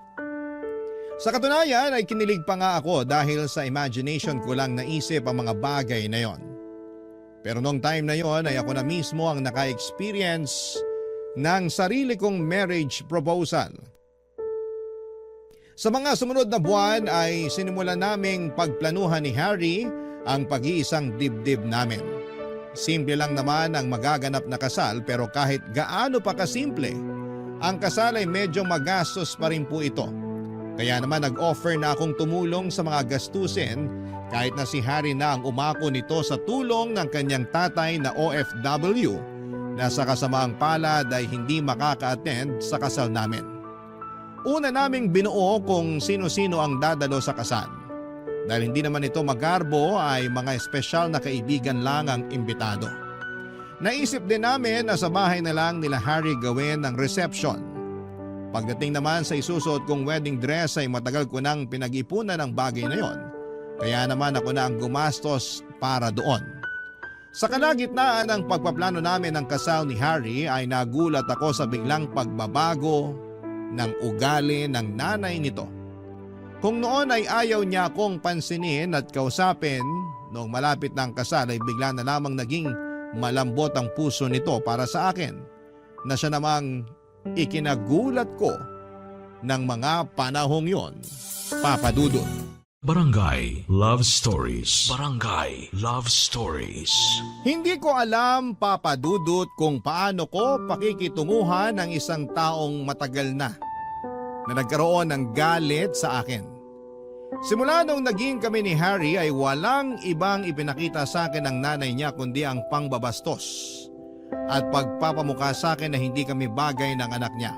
Sa katunayan ay kinilig pa nga ako dahil sa imagination ko lang naisip ang mga bagay na yon. Pero noong time na yon ay ako na mismo ang naka-experience ng sarili kong marriage proposal. Sa mga sumunod na buwan ay sinimulan naming pagplanuhan ni Harry ang pag-iisang dibdib namin. Simple lang naman ang magaganap na kasal, pero kahit gaano pa kasimple, ang kasal ay medyo magastos pa rin po ito. Kaya naman nag-offer na akong tumulong sa mga gastusin kahit na si Harry na ang umako nito sa tulong ng kanyang tatay na OFW na sa kasamaang palad ay hindi makaka-attend sa kasal namin. Una naming binuo kung sino-sino ang dadalo sa kasal. Dahil hindi naman ito magarbo ay mga espesyal na kaibigan lang ang imbitado. Naisip din namin na sa bahay na lang nila Harry gawin ang reception. Pagdating naman sa isusuot kong wedding dress ay matagal ko nang pinag-ipunan ang bagay na yon. Kaya naman ako na ang gumastos para doon. Sa kalagitnaan ng pagpaplano namin ng kasal ni Harry ay nagulat ako sa biglang pagbabago ng ugali ng nanay nito. Kung noon ay ayaw niya akong pansinin at kausapin, noong malapit ng kasal ay bigla na lamang naging malambot ang puso nito para sa akin, na siya namang ikinagulat ko ng mga panahong yon, Papa Dudut. Barangay Love Stories. Barangay Love Stories. Hindi ko alam, Papa Dudut, kung paano ko pakikitunguhan ng isang taong matagal na nagkaroon ng galit sa akin. Simula nung naging kami ni Harry ay walang ibang ipinakita sa akin ng nanay niya kundi ang pangbabastos at pagpapamukha sa akin na hindi kami bagay ng anak niya.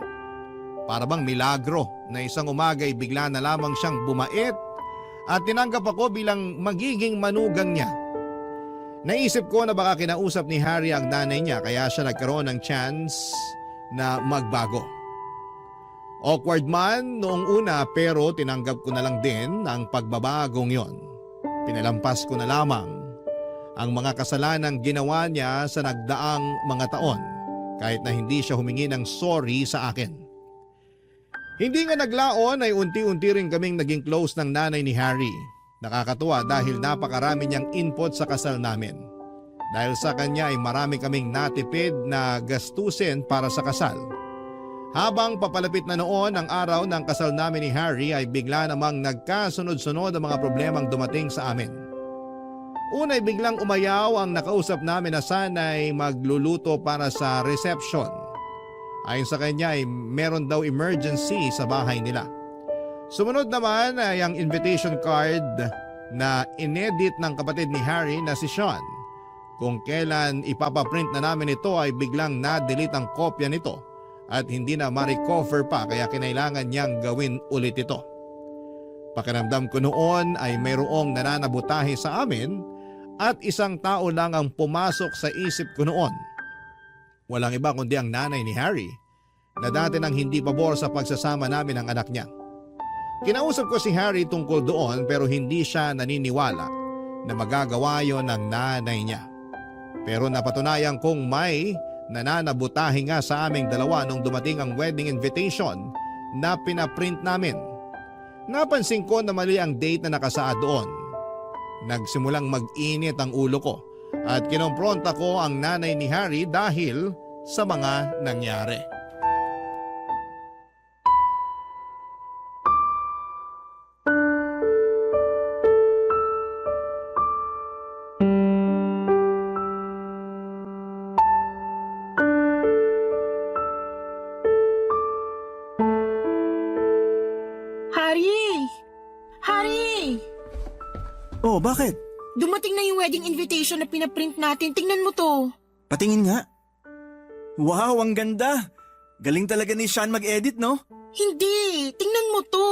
Para bang milagro na isang umaga ay bigla na lamang siyang bumait at tinanggap ako bilang magiging manugang niya. Naisip ko na baka kinausap ni Harry ang nanay niya kaya siya nagkaroon ng chance na magbago. Awkward man noong una pero tinanggap ko na lang din ang pagbabagong yon. Pinalampas ko na lamang ang mga kasalanang ginawa niya sa nagdaang mga taon kahit na hindi siya humingi ng sorry sa akin. Hindi nga naglaon ay unti-unti rin kaming naging close ng nanay ni Harry. Nakakatuwa dahil napakarami niyang input sa kasal namin. Dahil sa kanya ay marami kaming natipid na gastusin para sa kasal. Habang papalapit na noon ang araw ng kasal namin ni Harry ay bigla namang nagkasunod-sunod ang mga problemang dumating sa amin. Una ay biglang umayaw ang nakausap namin na sana'y magluluto para sa reception. Ayon sa kanya ay meron daw emergency sa bahay nila. Sumunod naman ay ang invitation card na inedit ng kapatid ni Harry na si Sean. Kung kailan ipapaprint na namin ito ay biglang na-delete ang kopya nito at hindi na ma-recover pa kaya kinailangan niyang gawin ulit ito. Pakiramdam ko noon ay mayroong nananabutahe sa amin at isang tao lang ang pumasok sa isip ko noon. Walang iba kundi ang nanay ni Harry na dati nang hindi pabor sa pagsasama namin ng anak niya. Kinausap ko si Harry tungkol doon pero hindi siya naniniwala na magagawa yon ng nanay niya. Pero napatunayan kong may nananabutahe nga sa aming dalawa nung dumating ang wedding invitation na pinaprint namin. Napansin ko na mali ang date na nakasaad doon. Nagsimulang mag-init ang ulo ko at kinompronta ko ang nanay ni Harry dahil sa mga nangyari. Harry! Harry! Oh, bakit? Dumating na yung wedding invitation na pinaprint natin. Tingnan mo to. Patingin nga. Wow, ang ganda! Galing talaga ni Sean mag-edit, no? Hindi! Tingnan mo to.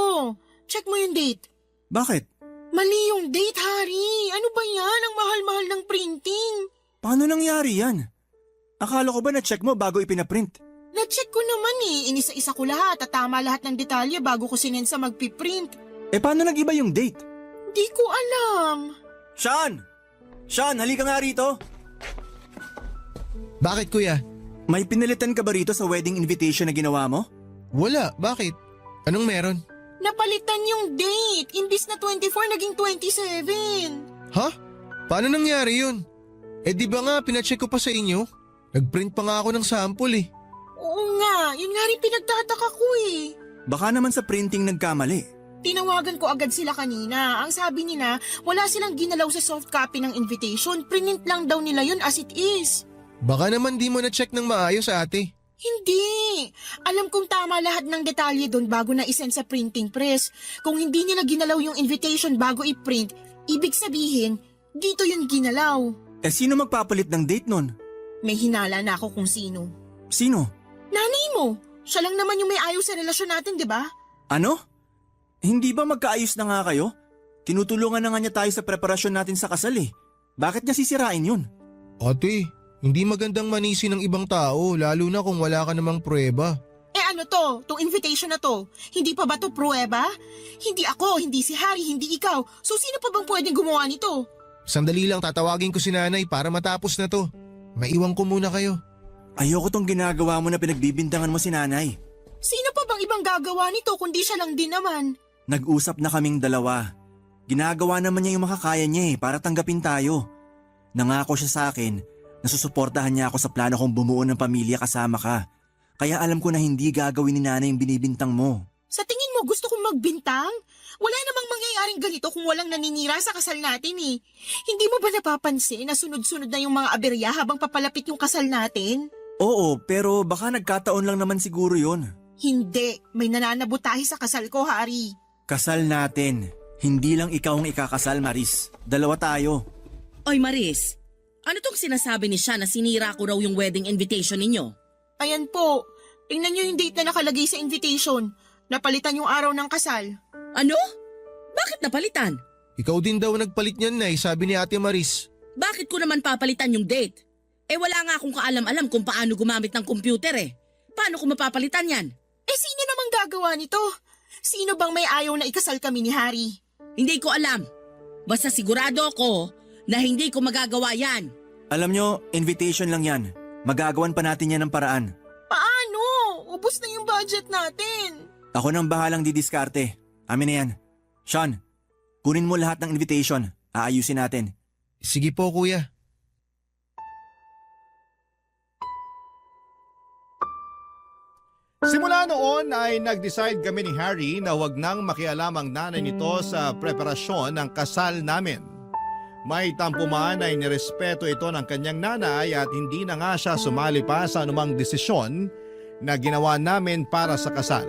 Check mo yung date. Bakit? Mali yung date, Harry. Ano ba yan? Ang mahal-mahal ng printing. Paano nangyari yan? Akala ko ba na-check mo bago ipinaprint? Na-check ko naman eh. Inisa-isa ko lahat at tama lahat ng detalye bago ko sinend sa magpiprint. Eh paano nag-iba yung date? Di ko alam. Sean! Sean, halika nga rito. Bakit kuya? May pinalitan ka ba rito sa wedding invitation na ginawa mo? Wala, bakit? Anong meron? Napalitan yung date. Imbis na 24, naging 27. Ha? Paano nangyari yun? Eh di ba nga pinacheck ko pa sa inyo? Nagprint pa nga ako ng sample eh. Oo nga, yun nga rin pinagtataka ko eh. Baka naman sa printing nagkamali. Tinawagan ko agad sila kanina. Ang sabi nila, wala silang ginalaw sa soft copy ng invitation. Print lang daw nila yun as it is. Baka naman di mo na-check ng maayos ate. Hindi. Alam kong tama lahat ng detalye doon bago na isend sa printing press. Kung hindi nila ginalaw yung invitation bago i-print, ibig sabihin, dito yun ginalaw. Eh sino magpapalit ng date nun? May hinala na ako kung sino. Sino? Nanay mo. Siya lang naman yung may ayaw sa relasyon natin, di ba? Ano? Hindi ba magkaayos na nga kayo? Tinutulungan na nga niya tayo sa preparasyon natin sa kasal eh. Bakit niya sisirain yun? Ate, hindi magandang manisi ng ibang tao lalo na kung wala ka namang pruweba. Eh ano to? Tong invitation na to? Hindi pa ba to pruweba? Hindi ako, hindi si Harry, hindi ikaw. So sino pa bang pwedeng gumawa nito? Sandali lang tatawagin ko si nanay para matapos na to. Maiwan ko muna kayo. Ayoko tong ginagawa mo na pinagbibintangan mo si nanay. Sino pa bang ibang gagawa nito kundi siya lang din naman? Nag-usap na kaming dalawa. Ginagawa naman niya yung makakaya niya para tanggapin tayo. Nangako siya sa akin na susuportahan niya ako sa plano kong bumuo ng pamilya kasama ka. Kaya alam ko na hindi gagawin ni nanay yung binibintang mo. Sa tingin mo gusto kong magbintang? Wala namang mangyayaring ganito kung walang naninira sa kasal natin eh. Hindi mo ba napapansin na sunod-sunod na yung mga aberya habang papalapit yung kasal natin? Oo, pero baka nagkataon lang naman siguro yun. Hindi, may nananabutahe sa kasal ko, Hari. Kasal natin. Hindi lang ikaw ang ikakasal, Maris. Dalawa tayo. Oy Maris, ano tong sinasabi ni siya na sinira ko raw yung wedding invitation ninyo? Ayan po, tingnan niyo yung date na nakalagay sa invitation. Napalitan yung araw ng kasal. Ano? Bakit napalitan? Ikaw din daw nagpalit niyan, Nay, sabi ni Ate Maris. Bakit ko naman papalitan yung date? Eh wala nga akong kaalam-alam kung paano gumamit ng computer eh. Paano ko mapapalitan yan? Eh sino namang gagawa nito? Sino bang may ayaw na ikasal kami ni Hari? Hindi ko alam. Basta sigurado ako na hindi ko magagawa yan. Alam nyo, invitation lang yan. Magagawan pa natin yan ng paraan. Paano? Ubus na yung budget natin. Ako nang bahalang didiskarte. Amin na yan. Sean, kunin mo lahat ng invitation. Aayusin natin. Sige po, kuya. Simula noon ay nag-decide kami ni Harry na wag nang makialam ang nanay nito sa preparasyon ng kasal namin. May tampo man ay nirespeto ito ng kanyang nanay at hindi na nga siya sumali pa sa anumang desisyon na ginawa namin para sa kasal.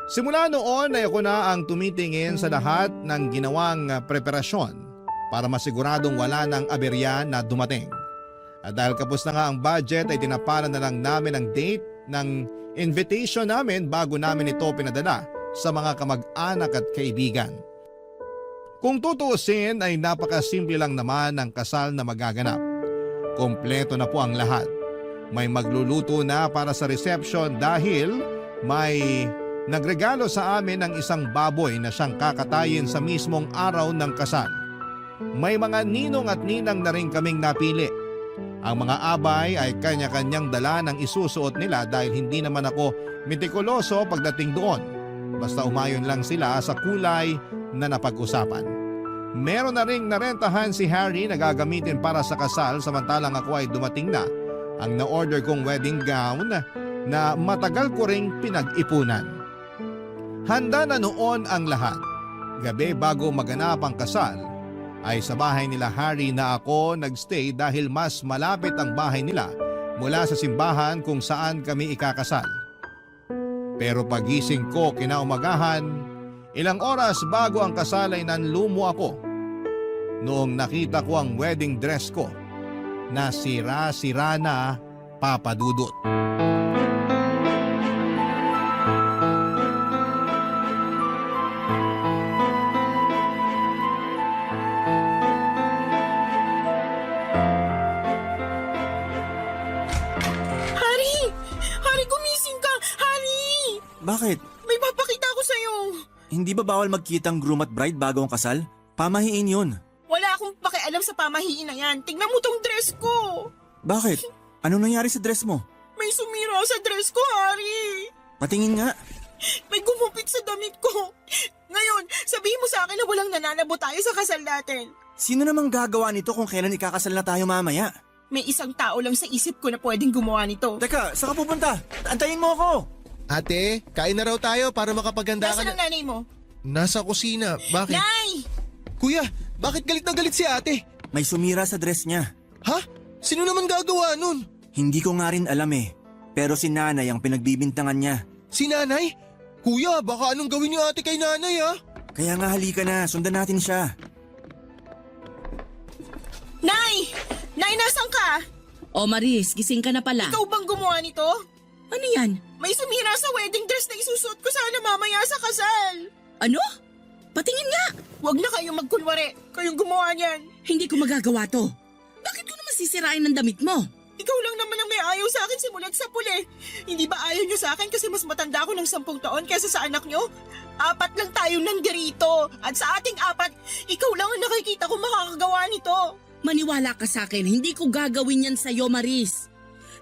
Simula noon ay ako na ang tumitingin sa lahat ng ginawang preparasyon para masiguradong wala ng aberya na dumating. At dahil kapos na nga ang budget ay tinaparan na lang namin ang date ng invitation namin bago namin ito pinadala sa mga kamag-anak at kaibigan. Kung tutuusin ay napakasimple lang naman ang kasal na magaganap. Kompleto na po ang lahat. May magluluto na para sa reception dahil may nagregalo sa amin ng isang baboy na siyang kakatayin sa mismong araw ng kasal. May mga ninong at ninang na rin kaming napili. Ang mga abay ay kanya-kanyang dala ng isusuot nila dahil hindi naman ako mitikuloso pagdating doon. Basta umayon lang sila sa kulay na napag-usapan. Meron na ring narentahan si Harry na gagamitin para sa kasal samantalang ako ay dumating na ang na-order kong wedding gown na matagal ko ring pinag-ipunan. Handa na noon ang lahat. Gabi bago maganap ang kasal, ay sa bahay nila Harry na ako nagstay dahil mas malapit ang bahay nila mula sa simbahan kung saan kami ikakasal. Pero pagising ko kinaumagahan, ilang oras bago ang kasal ay nanlumo ako noong nakita ko ang wedding dress ko na sira-sira na, Papa Dudut. Bakit? May papakita ko sa'yo. Hindi ba bawal magkitang groom at bride bago ang kasal? Pamahiin yun. Wala akong pakialam sa pamahiin na yan. Tingnan mo tong dress ko. Bakit? Anong nangyari sa dress mo? May sumira sa dress ko, Hari. Patingin nga. May gumupit sa damit ko. Ngayon, sabihin mo sa akin na walang nananabo tayo sa kasal natin. Sino namang gagawa nito kung kailan ikakasal na tayo mamaya? May isang tao lang sa isip ko na pwedeng gumawa nito. Teka, saan ka pupunta? Antayin mo ako! Ate, kain na raw tayo para makapaganda ka Nasaan ang nanay mo? Nasa kusina. Bakit? Nay! Kuya, bakit galit na galit si ate? May sumira sa dress niya. Ha? Sino naman gagawa nun? Hindi ko nga rin alam eh. Pero si nanay ang pinagbibintangan niya. Si nanay? Kuya, baka anong gawin niyo ate kay nanay ha? Kaya nga halika na, sundan natin siya. Nay! Nay, nasan ka? O Maris, gising ka na pala. Ikaw bang gumawa nito? Ano yan? May sumira sa wedding dress na isusuot ko sana mamaya sa kasal. Ano? Patingin nga! Huwag na kayong magkunwari. Kayong gumawa niyan. Hindi ko magagawa to. Bakit ko naman sisirain ng damit mo? Ikaw lang naman ang may ayaw sa akin simulat sa puli. Hindi ba ayaw niyo sa akin kasi mas matanda ako ng 10 taon kaysa sa anak niyo? 4 lang tayo nandirito. At sa ating 4, ikaw lang ang nakikita ko makakagawa nito. Maniwala ka sa akin, hindi ko gagawin yan sa'yo, Maris.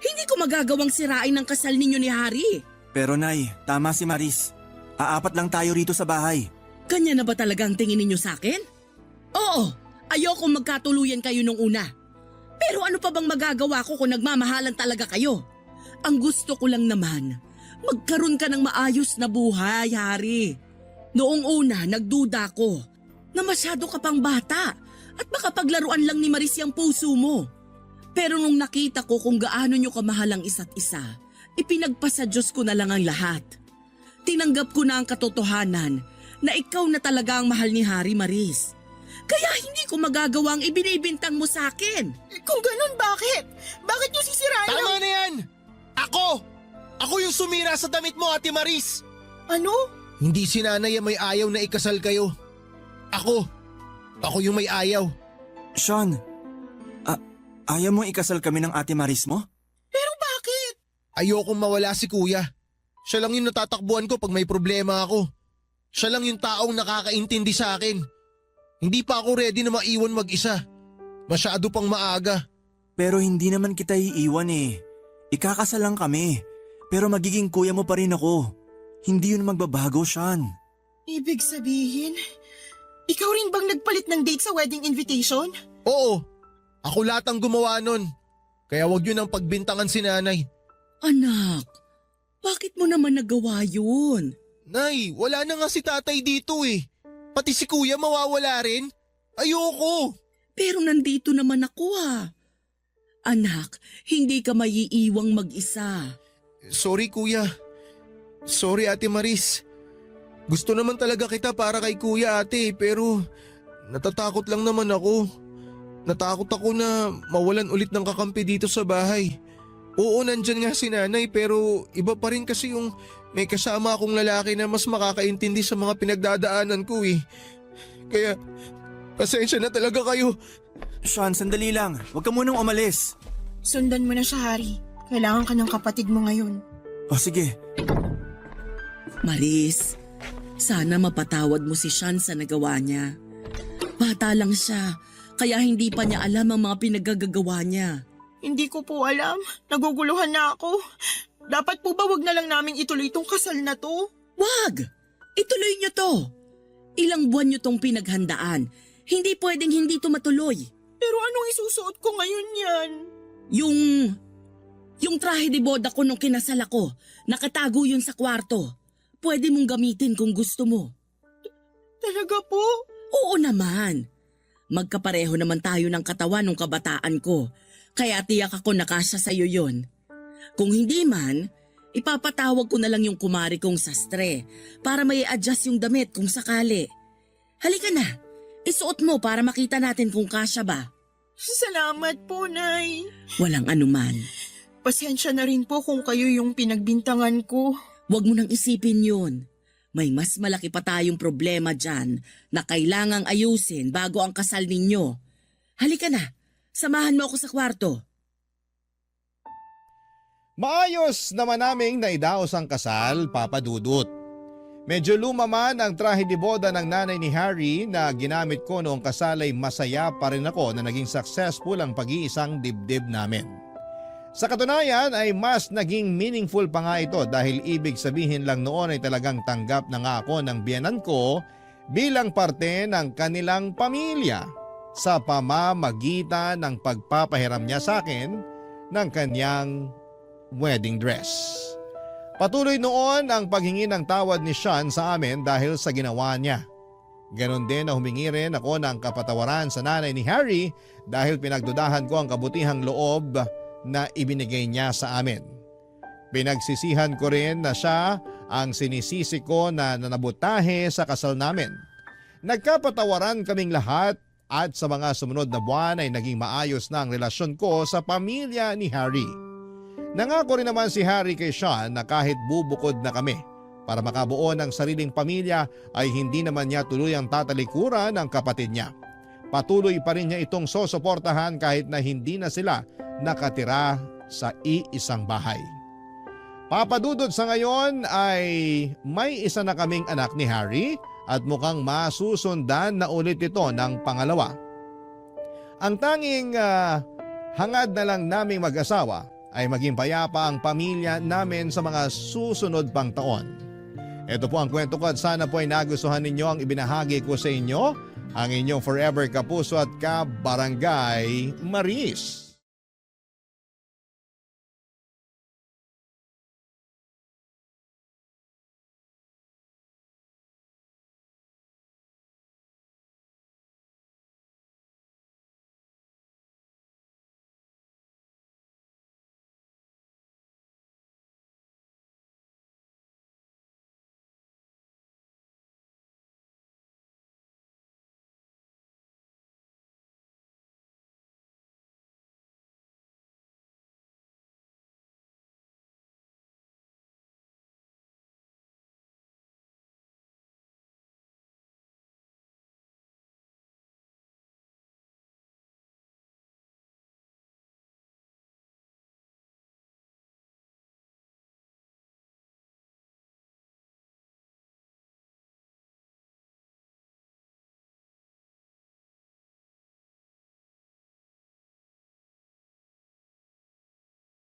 Hindi ko magagawang sirain ang kasal ninyo ni Harry. Pero Nay, tama si Maris. 4 lang tayo rito sa bahay. Kanya na ba talaga ang tingin ninyo sa akin? Oo, ayokong magkatuluyan kayo nung una. Pero ano pa bang magagawa ko kung nagmamahalan talaga kayo? Ang gusto ko lang naman, Magkaroon ka ng maayos na buhay, Hari. Noong una, nagduda ko na masyado ka pang bata at baka paglaruan lang ni Maris ang puso mo. Pero nung nakita ko kung gaano nyo kamahal ang isa't isa, ipinagpasa Diyos ko na lang ang lahat. Tinanggap ko na ang katotohanan na ikaw na talaga ang mahal ni Hari, Maris. Kaya hindi ko magagawa ang ibinibintang mo sa akin. Kung ganun, bakit? Bakit niyo sisirain Tama na yan! Ako yung sumira sa damit mo, Ate Maris! Ano? Hindi si nanay ang may ayaw na ikasal kayo. Ako yung may ayaw. Sean, ayaw mo ikasal kami ng Ate Maris mo? Pero bakit? Ayokong mawala si kuya. Siya lang yung natatakbuhan ko pag may problema ako. Siya lang yung taong nakakaintindi sa akin. Hindi pa ako ready na maiwan mag-isa. Masyado pang maaga. Pero hindi naman kita iiwan eh. Ikakasal lang kami. Pero magiging kuya mo pa rin ako. Hindi yun magbabago, Sean. Ibig sabihin, ikaw rin bang nagpalit ng date sa wedding invitation? Oo, ako lahat ang gumawa nun. Kaya wag yun ang pagbintangan si nanay. Anak, bakit mo naman nagawa yun? Nay, wala na nga si tatay dito eh. Pati si kuya mawawala rin. Ayoko. Pero nandito naman ako Anak, hindi ka maiiwang mag-isa. Sorry kuya. Sorry Ate Maris. Gusto naman talaga kita para kay kuya ate pero natatakot lang naman ako. Natakot ako na mawalan ulit ng kakampi dito sa bahay. Oo, nandyan nga si nanay pero iba pa rin kasi yung may kasama akong lalaki na mas makakaintindi sa mga pinagdadaanan ko eh. Kaya pasensya na talaga kayo. Sean, sandali lang. Huwag ka munang umalis. Sundan mo na siya, Hari. Kailangan ka ng kapatid mo ngayon. O sige. Maris, sana mapatawad mo si Sean sa nagawa niya. Bata lang siya, kaya hindi pa niya alam ang mga pinagagagawa niya. Hindi ko po alam. Naguguluhan na ako. Dapat po ba wag na lang naming ituloy itong kasal na to? Wag! Ituloy niyo to. Ilang buwan niyo tong pinaghandaan. Hindi pwedeng hindi to matuloy. Pero anong isusuot ko ngayon yan? Yung trahe de boda ko nung kinasal ako, nakatago yun sa kwarto. Pwede mong gamitin kung gusto mo. Talaga po? Oo naman. Magkapareho naman tayo ng katawan nung kabataan ko. Kaya tiyak ako na kasya sa'yo yun. Kung hindi man, ipapatawag ko na lang yung kumari kong sastre para may adjust yung damit kung sakali. Halika na, isuot mo para makita natin kung kasya ba. Salamat po, Nay. Walang anuman. Pasensya na rin po kung kayo yung pinagbintangan ko. Huwag mo nang isipin yun. May mas malaki pa tayong problema dyan na kailangang ayusin bago ang kasal ninyo. Halika na, samahan mo ako sa kwarto. Maayos naman naming naidaos ang kasal, Papa Dudut. Medyo luma man ang trahe de boda ng nanay ni Harry na ginamit ko noong kasal ay masaya pa rin ako na naging successful ang pag-iisang dibdib namin. Sa katunayan ay mas naging meaningful pa nga ito dahil ibig sabihin lang noon ay talagang tanggap na nga ako ng biyenan ko bilang parte ng kanilang pamilya sa pamamagitan ng pagpapahiram niya sa akin ng kanyang wedding dress. Patuloy noon ang paghingi ng tawad ni Sean sa amin dahil sa ginawa niya. Ganon din na humingi rin ako ng kapatawaran sa nanay ni Harry dahil pinagdudahan ko ang kabutihang loob na ibinigay niya sa amin. Pinagsisihan ko rin na siya ang sinisisi ko na nanabutahe sa kasal namin. Nagkapatawaran kaming lahat at sa mga sumunod na buwan ay naging maayos na ang relasyon ko sa pamilya ni Harry. Nangako rin naman si Harry kay Sean na kahit bubukod na kami para makabuo ng sariling pamilya ay hindi naman niya tuluyang tatalikuran ang kapatid niya. Patuloy pa rin niya itong sosuportahan kahit na hindi na sila nakatira sa iisang bahay. Papadudod sa ngayon ay may isa na kaming anak ni Harry at mukhang masusundan na ulit ito ng pangalawa. Ang tanging hangad na lang naming mag-asawa ay maging payapa ang pamilya namin sa mga susunod pang taon. Ito po ang kwento ko at sana po ay nagustuhan ninyo ang ibinahagi ko sa inyo, ang inyong forever kapuso at kabarangay Maris.